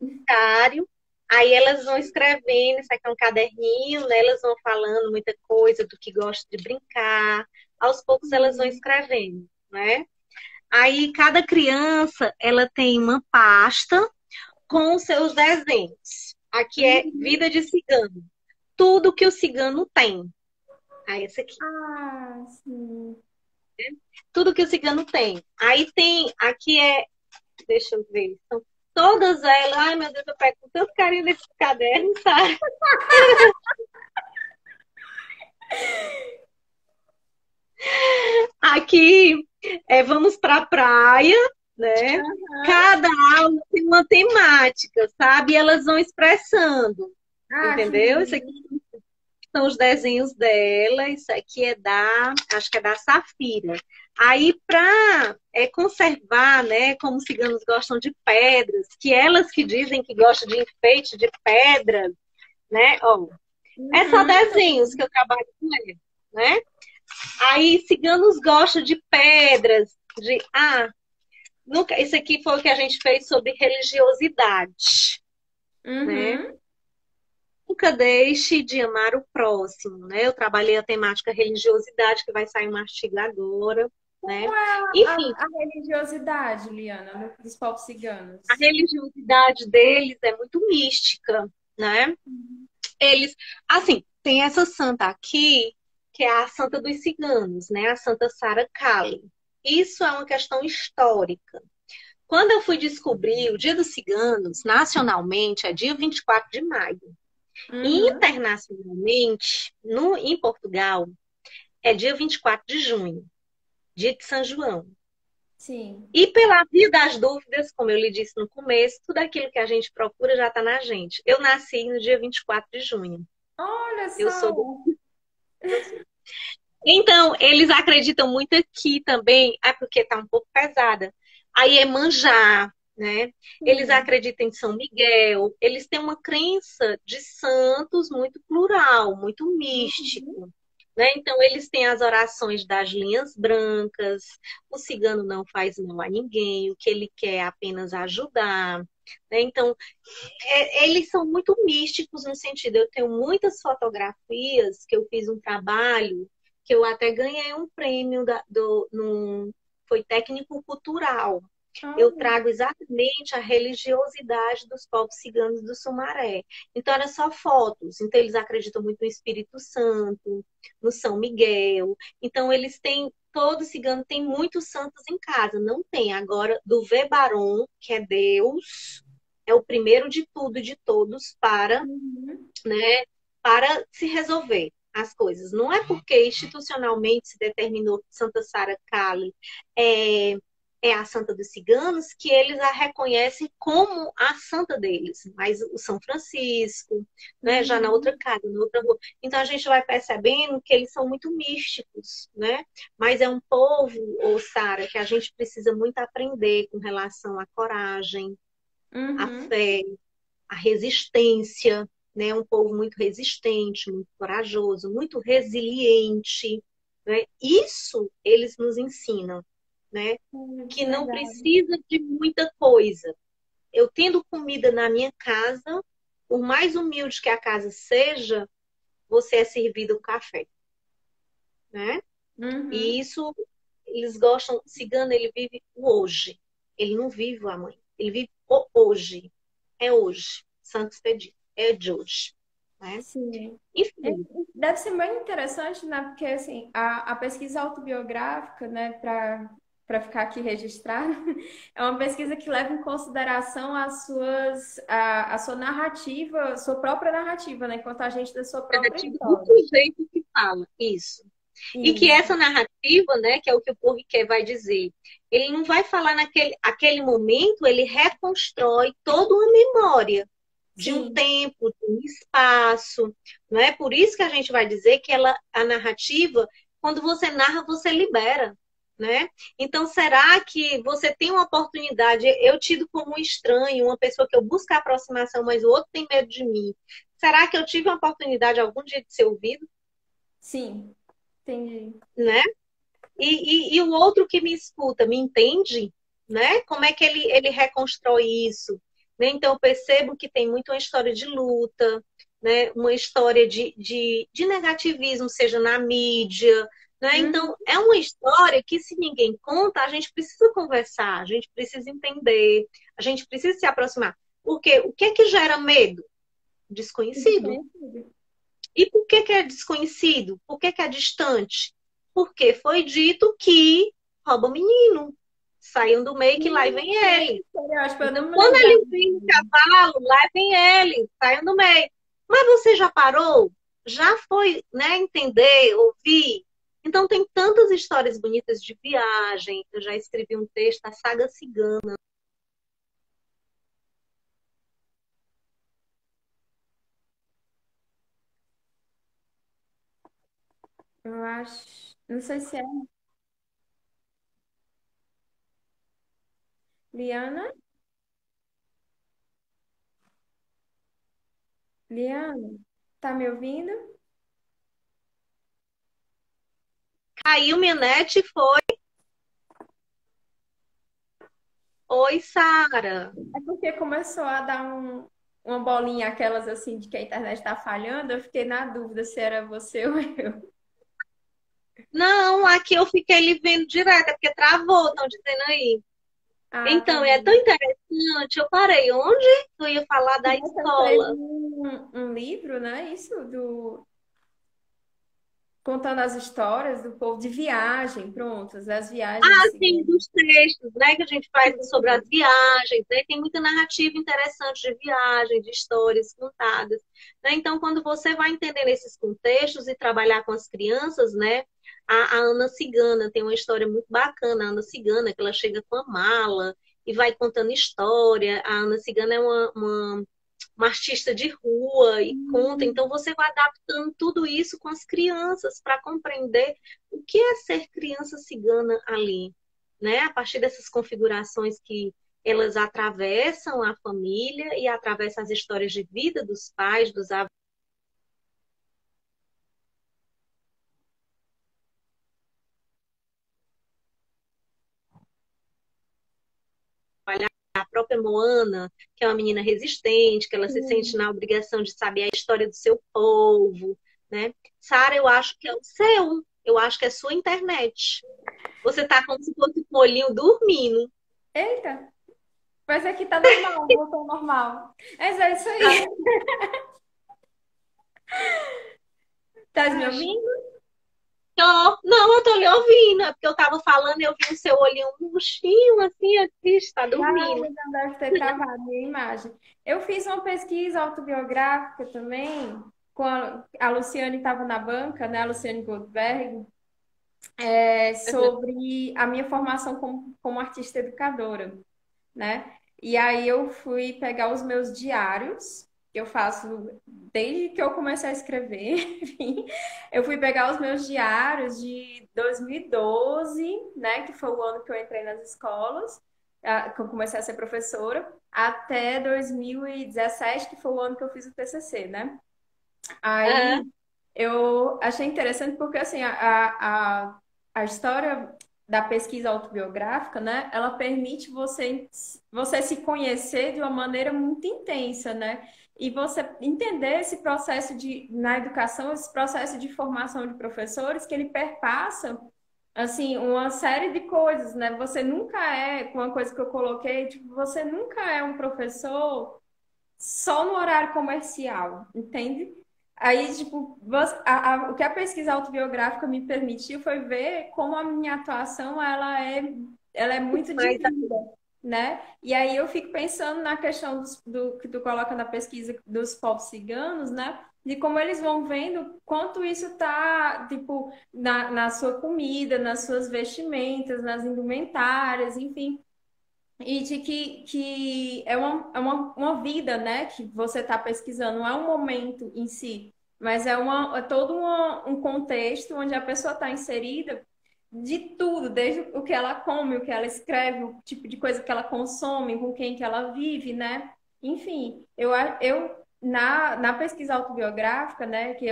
diário, aí elas vão escrevendo, isso aqui é um caderninho, né? Elas vão falando muita coisa do que gostam de brincar, aos poucos elas vão Uhum. escrevendo, né? Aí cada criança, ela tem uma pasta com os seus desenhos. Aqui é Uhum. vida de cigano. Tudo que o cigano tem. Aí esse aqui. Ah, sim. Tudo que o cigano tem. Aí tem, aqui é, deixa eu ver, são todas elas. Ai, meu Deus, eu pego com tanto carinho nesse caderno, sabe? Aqui vamos para a praia, né? Aham. Cada aula tem uma temática, sabe? E elas vão expressando, Ah, que entendeu? Isso aqui lindo. são os desenhos dela. Isso aqui é acho que é da Safira. Aí, para conservar, né, como os ciganos gostam de pedras, que elas que dizem que gostam de enfeite de pedras, né? Ó, é só Uhum. desenhos que eu trabalho com ele, né? Aí, ciganos gostam de pedras, nunca, isso aqui foi o que a gente fez sobre religiosidade, né? Uhum. Nunca deixe de amar o próximo, né? Eu trabalhei a temática religiosidade, que vai sair um artigo agora, né? Qual é Enfim, a religiosidade, Liana, dos povos a ciganos? religiosidade deles é muito mística, né? Eles, assim, tem essa santa aqui, que é a santa dos ciganos, né? A Santa Sara Kali. Isso é uma questão histórica. Quando eu fui descobrir o Dia dos Ciganos, nacionalmente, é dia 24 de maio. E Uhum. internacionalmente, em Portugal, é dia 24 de junho, dia de São João. Sim. E pela via das dúvidas, como eu lhe disse no começo, tudo aquilo que a gente procura já está na gente. Eu nasci no dia 24 de junho. Olha Eu só. sou do... Então, eles acreditam muito aqui também, porque está um pouco pesada. Aí é manjar, né? Eles Sim. acreditam em São Miguel, eles têm uma crença de santos muito plural, muito Uhum. místico. Né? Então, eles têm as orações das linhas brancas, o cigano não faz mal a ninguém, o que ele quer é apenas ajudar. Né? Então, eles são muito místicos no sentido, eu tenho muitas fotografias que eu fiz um trabalho, que eu até ganhei um prêmio foi técnico cultural. Eu Olha. trago exatamente a religiosidade dos povos ciganos do Sumaré. Então, era só fotos. Então, eles acreditam muito no Espírito Santo, no São Miguel. Então, eles têm, todo cigano tem muitos santos em casa. Não tem. Agora, do Vebaron, que é Deus, é o primeiro de tudo e de todos Uhum. né, para se resolver as coisas. Não é porque institucionalmente se determinou que Santa Sara Kali é, é a santa dos ciganos que eles a reconhecem como a santa deles, mas o São Francisco, né, já na outra Uhum. casa, na outra rua. Então a gente vai percebendo que eles são muito místicos, né? Mas é um povo, ô Sara, que a gente precisa muito aprender com relação à coragem, à Uhum. fé, à resistência, né? Um povo muito resistente, muito corajoso, muito resiliente, né? Isso eles nos ensinam, né? Que Que não legal. precisa de muita coisa. Eu tendo comida na minha casa, por mais humilde que a casa seja, você é servido um café, né? E Uhum. isso eles gostam. O cigano ele vive o hoje. Ele não vive o amanhã. Ele vive o hoje. É hoje. Santo Expedito. É de hoje. Né? Sim. É, Enfim, deve ser bem interessante, né? Porque assim, a pesquisa autobiográfica, né, para ficar aqui registrado, é uma pesquisa que leva em consideração a sua narrativa, sua própria narrativa, né, enquanto agente da sua própria narrativa do história. sujeito que fala. Isso. E que Isso. essa narrativa, né, que é o que o Porriquet vai dizer, ele não vai falar aquele momento, ele reconstrói toda uma memória de um Sim. tempo, de um espaço, não é? Por isso que a gente vai dizer que a narrativa, quando você narra, você libera, né? Então, será que você tem uma oportunidade, eu tido como um estranho, uma pessoa que eu busco a aproximação, mas o outro tem medo de mim. Será que eu tive uma oportunidade algum dia de ser ouvido, Sim. Entendi. né? E o outro que me escuta, me entende, né? Como é que ele reconstrói isso? Né? Então, eu percebo que tem muito uma história de luta, né? Uma história de negativismo, seja na mídia. Né? Uhum. Então, é uma história que, se ninguém conta, a gente precisa conversar, a gente precisa entender, a gente precisa se aproximar. Porque o que é que gera medo? Desconhecido. Desconhecido. E por que é desconhecido? Por que é distante? Porque foi dito que rouba menino. Saiam do meio que lá e vem Esse ele. estereótipo eu Então, não me quando lembrava ele vem no disso. cavalo, lá vem ele, saiam do meio. Mas você já parou? Já foi, né, entender, ouvir? Então tem tantas histórias bonitas de viagem. Eu já escrevi um texto, a Saga Cigana. Eu acho. Não sei se é Liana. Liana, tá me ouvindo? Caiu minha net e foi. Oi, Sara. É porque começou a dar uma bolinha, aquelas assim, de que a internet tá falhando. Eu fiquei na dúvida se era você ou eu. Não, aqui eu fiquei lhe vendo direto, é porque travou, estão dizendo aí. Ah, tá Então, é tão bom. interessante. Eu parei. Onde eu ia falar E da você fez escola? um livro, né? Isso, contando as histórias do povo de viagem, prontas, as viagens Assim, ciganas. dos textos, né, que a gente faz sobre as viagens, né? Tem muita narrativa interessante de viagem, de histórias contadas, né? Então, quando você vai entendendo esses contextos e trabalhar com as crianças, né? A Ana Cigana tem uma história muito bacana, a Ana Cigana, que ela chega com a mala e vai contando história. A Ana Cigana é uma artista de rua e conta. Então, você vai adaptando tudo isso com as crianças para compreender o que é ser criança cigana ali, né? A partir dessas configurações que elas atravessam a família e atravessam as histórias de vida dos pais, dos avós, a própria Moana, que é uma menina resistente, que ela se sente Sim. na obrigação de saber a história do seu povo, né? Sara, eu acho que é o seu, eu acho que é a sua internet. Você tá como se fosse um olhinho dormindo. Eita, mas aqui tá normal, voltou ao normal. Mas é isso Tá? aí. Tá me Acho. ouvindo? Não, eu tô lhe ouvindo. É porque eu tava falando e eu vi o seu olhinho murchinho, assim, aqui, está Ah, dormindo. então deve ter travado minha imagem. Eu fiz uma pesquisa autobiográfica também, com a Luciane estava na banca, né? A Luciane Goldberg, sobre a minha formação como artista educadora, né? E aí eu fui pegar os meus diários, que eu faço desde que eu comecei a escrever, enfim, eu fui pegar os meus diários de 2012, né, que foi o ano que eu entrei nas escolas, que eu comecei a ser professora, até 2017, que foi o ano que eu fiz o TCC, né? Aham, Aí eu achei interessante porque assim a história da pesquisa autobiográfica, né? Ela permite você se conhecer de uma maneira muito intensa, né? E você entender esse processo na educação, esse processo de formação de professores, que ele perpassa assim uma série de coisas, né? Você nunca é, com uma coisa que eu coloquei, tipo, você nunca é um professor só no horário comercial, entende? Aí, tipo, o que a pesquisa autobiográfica me permitiu foi ver como a minha atuação, ela é muito de mas vida, né? E aí eu fico pensando na questão do que tu coloca na pesquisa dos povos ciganos, né? De como eles vão vendo quanto isso tá, tipo, na sua comida, nas suas vestimentas, nas indumentárias, enfim. E de que é uma vida, né, que você está pesquisando, não é um momento em si, mas é todo um contexto onde a pessoa está inserida de tudo, desde o que ela come, o que ela escreve, o tipo de coisa que ela consome, com quem que ela vive, né? Enfim, eu na pesquisa autobiográfica, né, que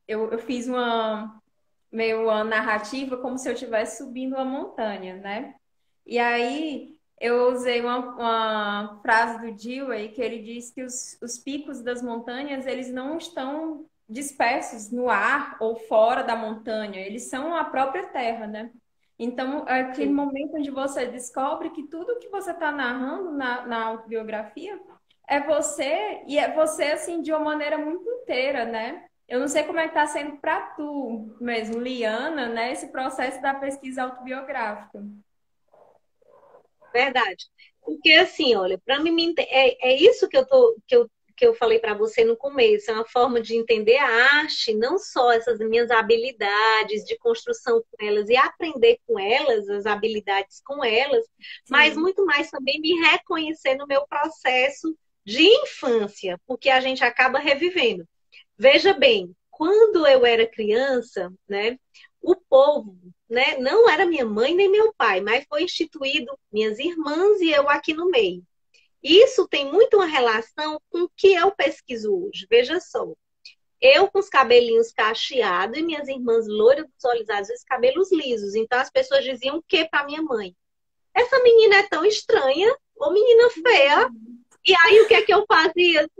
eu fiz meio uma narrativa como se eu estivesse subindo uma montanha, né? E aí eu usei uma frase do Dewey que ele diz que os picos das montanhas eles não estão dispersos no ar ou fora da montanha, eles são a própria terra, né? Então, é aquele sim, momento onde você descobre que tudo que você está narrando na autobiografia é você, e é você, assim, de uma maneira muito inteira, né? Eu não sei como é que está sendo para tu mesmo, Liana, né? Esse processo da pesquisa autobiográfica. verdade. Porque assim, olha, para mim é isso que eu falei para você no começo, é uma forma de entender a arte, não só essas minhas habilidades de construção com elas e aprender com elas, as habilidades com elas, mas Sim. muito mais também me reconhecer no meu processo de infância, porque a gente acaba revivendo. Veja bem, quando eu era criança, né, o povo, né, não era minha mãe nem meu pai, mas foi instituído minhas irmãs e eu aqui no meio. Isso tem muito uma relação com o que eu pesquiso hoje. Veja só, eu com os cabelinhos cacheados e minhas irmãs loiras dos olhos azuis, cabelos lisos. Então as pessoas diziam o que para minha mãe? Essa menina é tão estranha, ou menina feia. E aí o que é que eu fazia?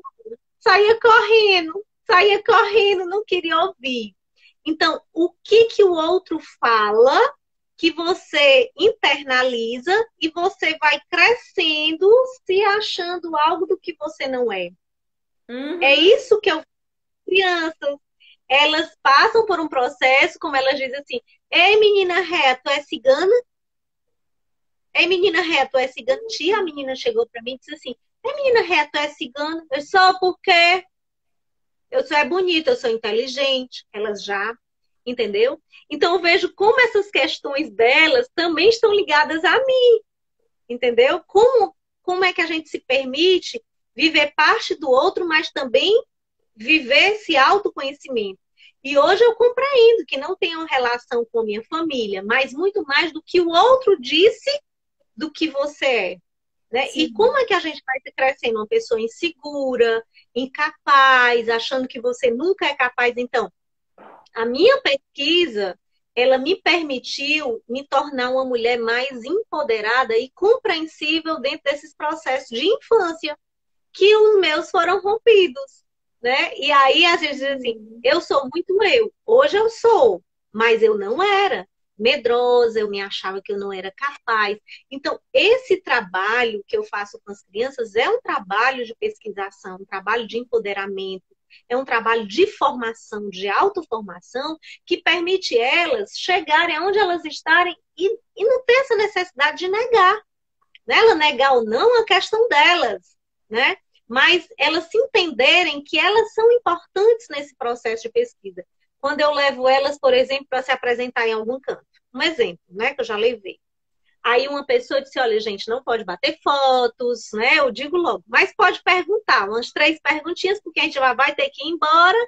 Saía correndo, não queria ouvir. Então, o que que o outro fala que você internaliza e você vai crescendo se achando algo do que você não é. É Uhum. isso que eu crianças, elas passam por um processo, como elas dizem assim, ei menina ré, tu é cigana? Ei menina ré, tu é cigana? Tia, a menina chegou para mim e disse assim, ei menina ré, tu é cigana? Eu sou porque eu sou bonita, eu sou inteligente, elas já, entendeu? Então eu vejo como essas questões delas também estão ligadas a mim, entendeu? Como é que a gente se permite viver parte do outro, mas também viver esse autoconhecimento. E hoje eu compreendo que não tem uma relação com a minha família, mas muito mais do que o outro disse do que você é. Né? E como Sim. é que a gente vai se crescendo? Uma pessoa insegura, incapaz, achando que você nunca é capaz. Então, a minha pesquisa, ela me permitiu me tornar uma mulher mais empoderada e compreensível dentro desses processos de infância, que os meus foram rompidos, né? E aí a gente diz assim, eu sou muito eu. Hoje eu sou, mas eu não era medrosa, eu me achava que eu não era capaz. Então, esse trabalho que eu faço com as crianças é um trabalho de pesquisação, um trabalho de empoderamento, é um trabalho de formação, de autoformação, que permite elas chegarem aonde elas estarem e não ter essa necessidade de negar. Né? Ela negar ou não é a questão delas, né? Mas elas se entenderem que elas são importantes nesse processo de pesquisa. Quando eu levo elas, por exemplo, para se apresentar em algum canto. Um exemplo, né, que eu já levei. Aí uma pessoa disse, olha, gente, não pode bater fotos, né? Eu digo logo, mas pode perguntar, umas 3 perguntinhas, porque a gente vai ter que ir embora.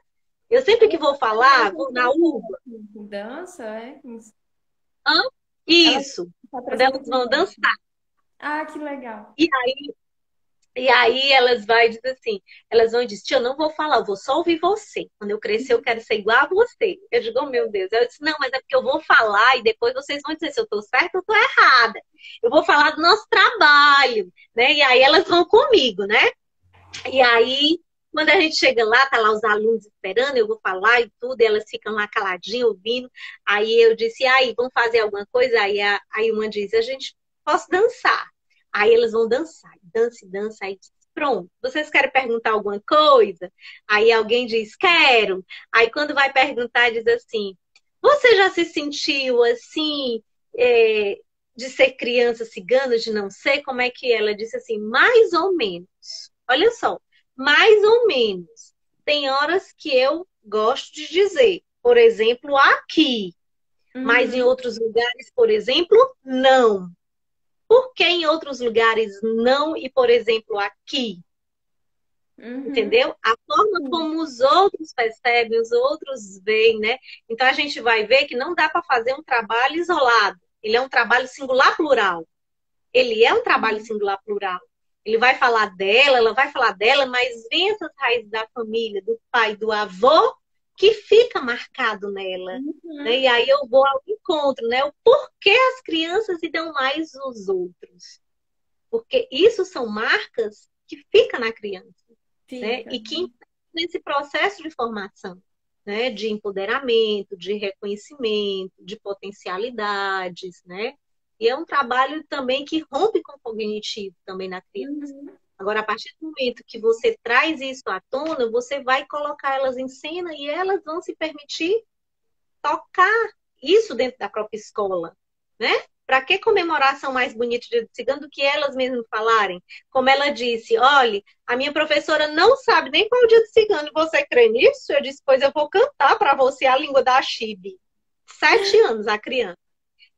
Eu sempre que Ela vou também falar, vou na uva. dança, é? Hã? Ela Isso. se Quando apresenta elas com vão dança. dançar. Ah, que legal. E aí elas vai dizer assim, elas vão dizer, tia, eu não vou falar, eu vou só ouvir você. Quando eu crescer, eu quero ser igual a você. Eu digo, oh, meu Deus. Eu disse, não, mas é porque eu vou falar e depois vocês vão dizer se eu tô certa ou tô errada. Eu vou falar do nosso trabalho, né? E aí elas vão comigo, né? E aí, quando a gente chega lá, tá lá os alunos esperando, eu vou falar e tudo, e elas ficam lá caladinhas, ouvindo. Aí eu disse, aí, vamos fazer alguma coisa? Aí uma diz, a gente posso dançar. Aí elas vão dançar, dança, dança, aí diz, pronto, vocês querem perguntar alguma coisa? Aí alguém diz, quero. Aí quando vai perguntar, diz assim, você já se sentiu assim, é, de ser criança cigana, de não ser? Como é que é? Ela disse assim, mais ou menos. Olha só, mais ou menos. Tem horas que eu gosto de dizer, por exemplo, aqui, mas em Uhum, outros lugares, por exemplo, não. Por que em outros lugares não e, por exemplo, aqui? uhum. Entendeu? A forma Sim. como os outros percebem, os outros veem, né? Então a gente vai ver que não dá para fazer um trabalho isolado. Ele é um trabalho singular plural. Ele é um trabalho singular plural. Ele vai falar dela, ela vai falar dela, mas vem essas raízes da família, do pai, do avô, que fica marcado nela. Né? Uhum. E aí eu vou ao encontro, né? O porquê as crianças se dão mais os outros. Porque isso são marcas que ficam na criança, né? Fica. E que nesse processo de formação, né? De empoderamento, de reconhecimento, de potencialidades, né? E é um trabalho também que rompe com o cognitivo também na criança. Uhum. Agora, a partir do momento que você traz isso à tona, você vai colocar elas em cena e elas vão se permitir tocar isso dentro da própria escola, né? Para que comemoração mais bonita de Dia do Cigano do que elas mesmas falarem? Como ela disse, olha, a minha professora não sabe nem qual é o Dia do Cigano, você crê nisso? Eu disse, pois eu vou cantar para você a língua da Chibi. 7 anos, a criança.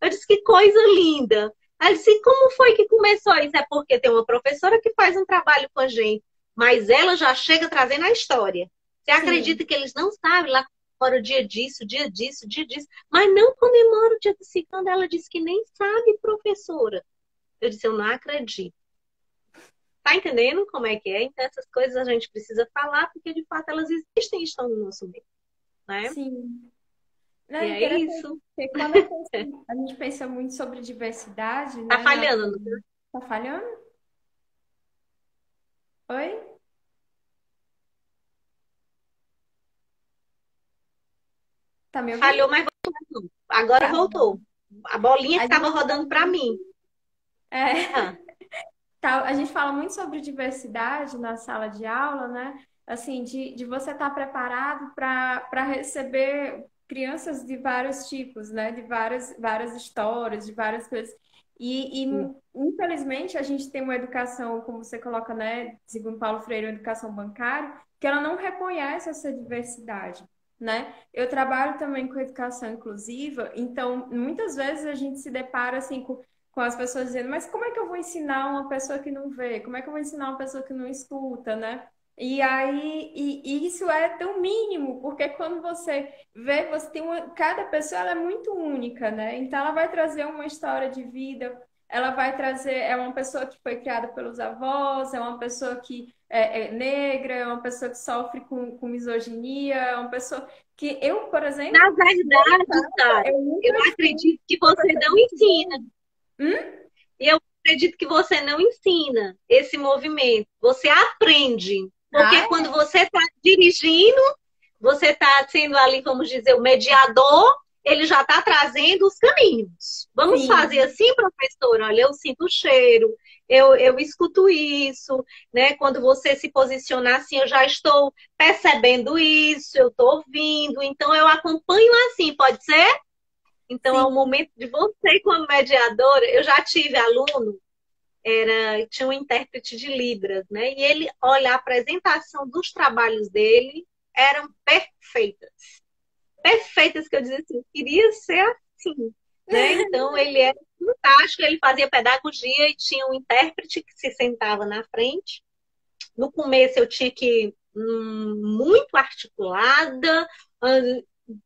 Eu disse, que coisa linda. Ela disse, como foi que começou isso? É porque tem uma professora que faz um trabalho com a gente, mas ela já chega trazendo a história. Você Sim. acredita que eles não sabem lá comemora o dia disso, dia disso, dia disso, mas não comemora o dia do ciclano. Ela disse que nem sabe, professora. Eu disse, eu não acredito. Tá entendendo como é que é? Então, essas coisas a gente precisa falar, porque de fato elas existem e estão no nosso meio, né? Sim. Não, E é é interessante, isso. porque quando a gente pensa muito sobre diversidade, Tá né? falhando, não tá? Tá falhando? Oi? Tá me ouvindo? Falhou, mas voltou. Agora Tá. voltou. A bolinha A que estava gente fala rodando para muito, mim. Ah, a gente fala muito sobre diversidade na sala de aula, né? Assim, de você estar preparado para receber crianças de vários tipos, né? De várias histórias, de várias coisas. Infelizmente, a gente tem uma educação, como você coloca, né? Segundo Paulo Freire, uma educação bancária, que ela não reconhece essa diversidade, né? Eu trabalho também com educação inclusiva, então, muitas vezes a gente se depara, assim, com as pessoas dizendo, mas como é que eu vou ensinar uma pessoa que não vê? Como é que eu vou ensinar uma pessoa que não escuta, né? E aí, e isso é tão mínimo, porque quando você vê, você tem cada pessoa ela é muito única, né? Então ela vai trazer uma história de vida, ela vai trazer, é uma pessoa que foi criada pelos avós, é uma pessoa que é negra, é uma pessoa que sofre com misoginia, é uma pessoa que eu, por na exemplo, verdade, Sara, eu eu nunca fui acredito que você professora não de ensina. inglês. Hum? E eu acredito que você não ensina esse movimento. Você aprende. Porque Ah, quando você está dirigindo, você está sendo ali, vamos dizer, o mediador, ele já está trazendo os caminhos. Vamos fazer sim, assim, professora? Olha, eu sinto o cheiro, eu escuto isso, né? Quando você se posicionar assim, eu já estou percebendo isso, eu estou ouvindo, então eu acompanho assim, pode ser? Então, é o sim, momento de você, como mediadora. Eu já tive aluno, tinha um intérprete de Libras, né? E ele, olha, a apresentação dos trabalhos dele eram perfeitas. Perfeitas, que eu dizia assim, queria ser assim, né? Então, ele era fantástico, ele fazia pedagogia e tinha um intérprete que se sentava na frente. No começo, eu tinha que muito articulada,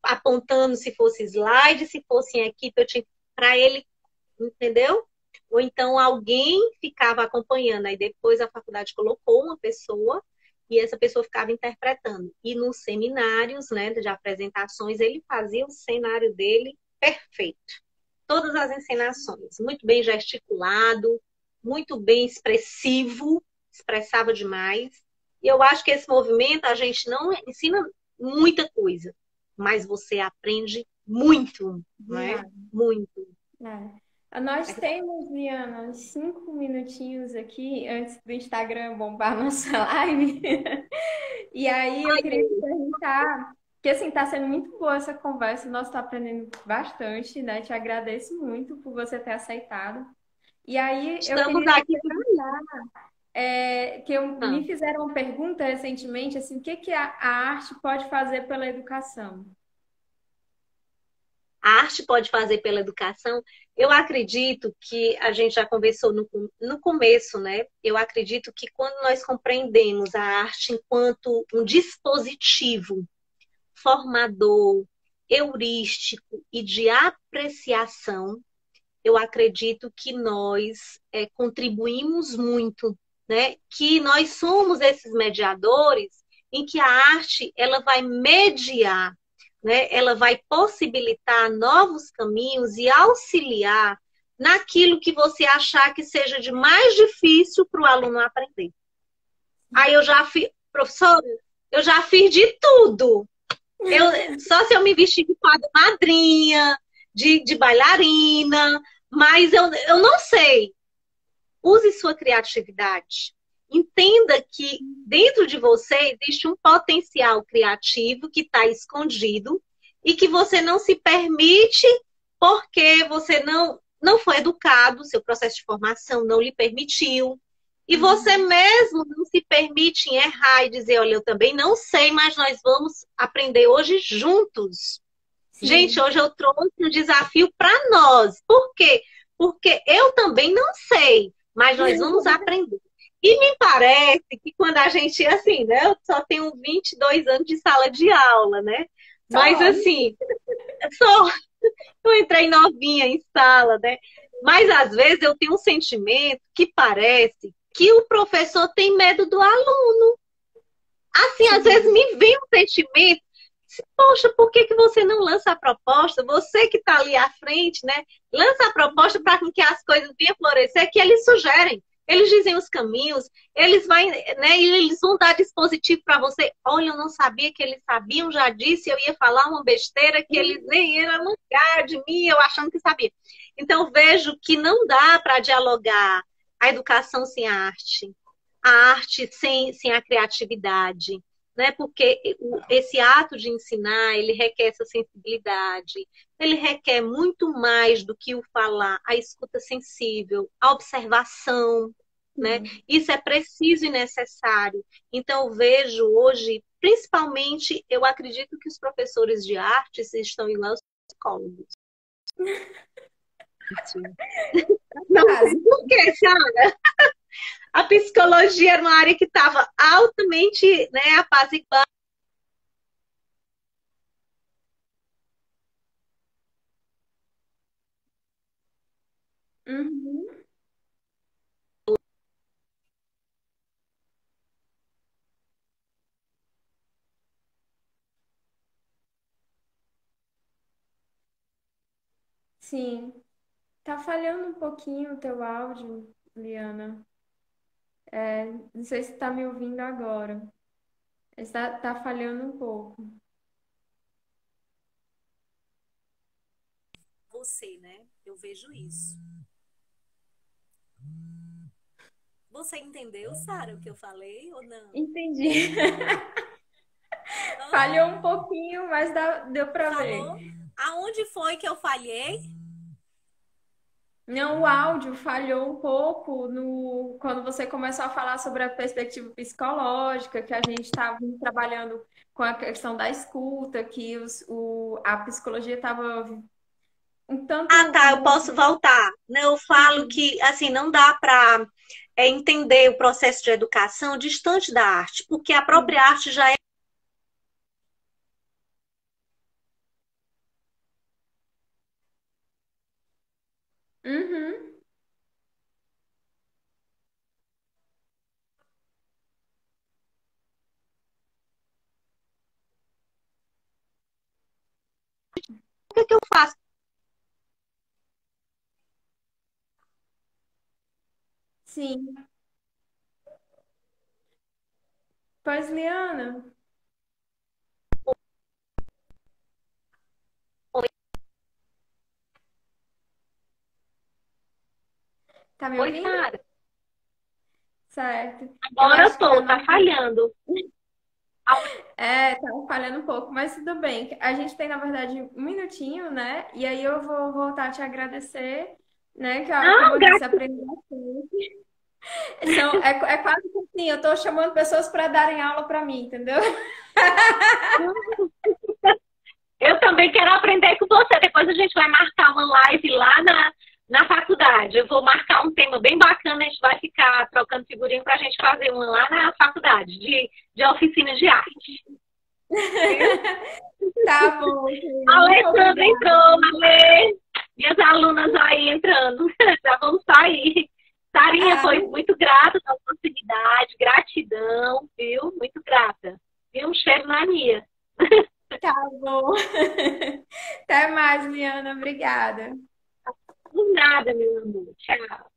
apontando se fosse slide, se fosse em equipe, eu tinha para ele, entendeu? Ou então alguém ficava acompanhando, aí depois a faculdade colocou uma pessoa e essa pessoa ficava interpretando. E nos seminários, né, de apresentações, ele fazia o cenário dele perfeito. Todas as encenações, muito bem gesticulado, muito bem expressivo, expressava demais. E eu acho que esse movimento a gente não ensina muita coisa, mas você aprende muito, não é? demais. Muito. É. Nós temos, Liana, uns 5 minutinhos aqui antes do Instagram bombar nossa live. E aí eu queria te perguntar, que assim, tá sendo muito boa essa conversa, nós tá aprendendo bastante, né? Te agradeço muito por você ter aceitado. E aí eu Estamos queria te aqui para perguntar, me isso. fizeram uma pergunta recentemente, assim, o que que a arte pode fazer pela educação? A arte pode fazer pela educação. Eu acredito que a gente já conversou no começo, né? Eu acredito que quando nós compreendemos a arte enquanto um dispositivo formador, heurístico e de apreciação, eu acredito que nós contribuímos muito, né? Que nós somos esses mediadores em que a arte ela vai mediar, né? Ela vai possibilitar novos caminhos e auxiliar naquilo que você achar que seja de mais difícil para o aluno aprender. Aí eu já fiz, professora, eu já fiz de tudo. Só se eu me vestir de fada madrinha, de bailarina, mas eu não sei. Use sua criatividade. Entenda que dentro de você existe um potencial criativo que está escondido e que você não se permite porque você não foi educado, seu processo de formação não lhe permitiu. E você Uhum. mesmo não se permite errar e dizer, olha, eu também não sei, mas nós vamos aprender hoje juntos. Gente, Sim. hoje eu trouxe um desafio para nós. Por quê? Porque eu também não sei, mas nós vamos aprender. E me parece que quando a gente, assim, né? Eu só tenho 22 anos de sala de aula, né? Mas Só. assim, só eu entrei novinha em sala, né? Mas às vezes eu tenho um sentimento que parece que o professor tem medo do aluno. Assim, às vezes Sim. me vem um sentimento, poxa, por que que você não lança a proposta? Você que está ali à frente, né? Lança a proposta para que as coisas venham florescer, que eles sugerem. Eles dizem os caminhos, eles vão, né, e eles vão dar dispositivo para você. Olha, eu não sabia que eles sabiam, já disse, eu ia falar uma besteira que eles nem iam mancar de mim, eu achando que sabia. Então, vejo que não dá para dialogar a educação sem a arte sem a criatividade, né? Porque esse ato de ensinar, ele requer essa sensibilidade, ele requer muito mais do que o falar, a escuta sensível, a observação, né? Sim. Isso é preciso e necessário. Então, eu vejo hoje, principalmente, eu acredito que os professores de artes estão igual aos psicólogos. Não Quase. sei por quê, sabe? A psicologia era uma área que estava altamente, né, apaziguada. Uhum. Sim. Tá falhando um pouquinho o teu áudio, Liana. É, não sei se tá me ouvindo agora. Tá falhando um pouco. Você, né? Eu vejo isso. Você entendeu, Sara, o que eu falei ou não? Entendi. Hã? Falhou um pouquinho, mas deu pra ver. Falou? Aonde foi que eu falhei? Não, o áudio falhou um pouco no quando você começou a falar sobre a perspectiva psicológica, que a gente estava trabalhando com a questão da escuta, que a psicologia estava um Ah, tanto. tá, eu posso voltar. Eu falo que, assim, não dá para entender o processo de educação distante da arte, porque a própria arte já é. Uhum, O que é que eu faço? sim. Pois, Liana, tá me Oi, ouvindo? Sara. Certo. Eu Agora eu acho que a tô, tá nossa. falhando. É, tá falhando um pouco, mas tudo bem. A gente tem, na verdade, um minutinho, né? E aí eu vou voltar a te agradecer, né? Que, como Não, eu disse, aprendi bastante. É quase que assim, eu tô chamando pessoas para darem aula para mim, entendeu? gratidão. Eu também quero aprender com você. Depois a gente vai marcar uma live lá na faculdade. Eu vou marcar um tema bem bacana, a gente vai ficar trocando figurinha para a gente fazer uma lá na faculdade de oficina de arte. Viu? Tá bom, querida. A Muito Alessandra obrigada. entrou, Alê. Minhas alunas aí entrando. Já vamos sair. Sarinha, Ah, foi muito grata pela oportunidade, gratidão, viu? Muito grata. E um cheiro na minha. tá bom. Até mais, Liana. Obrigada. Por nada, meu amor. Tchau.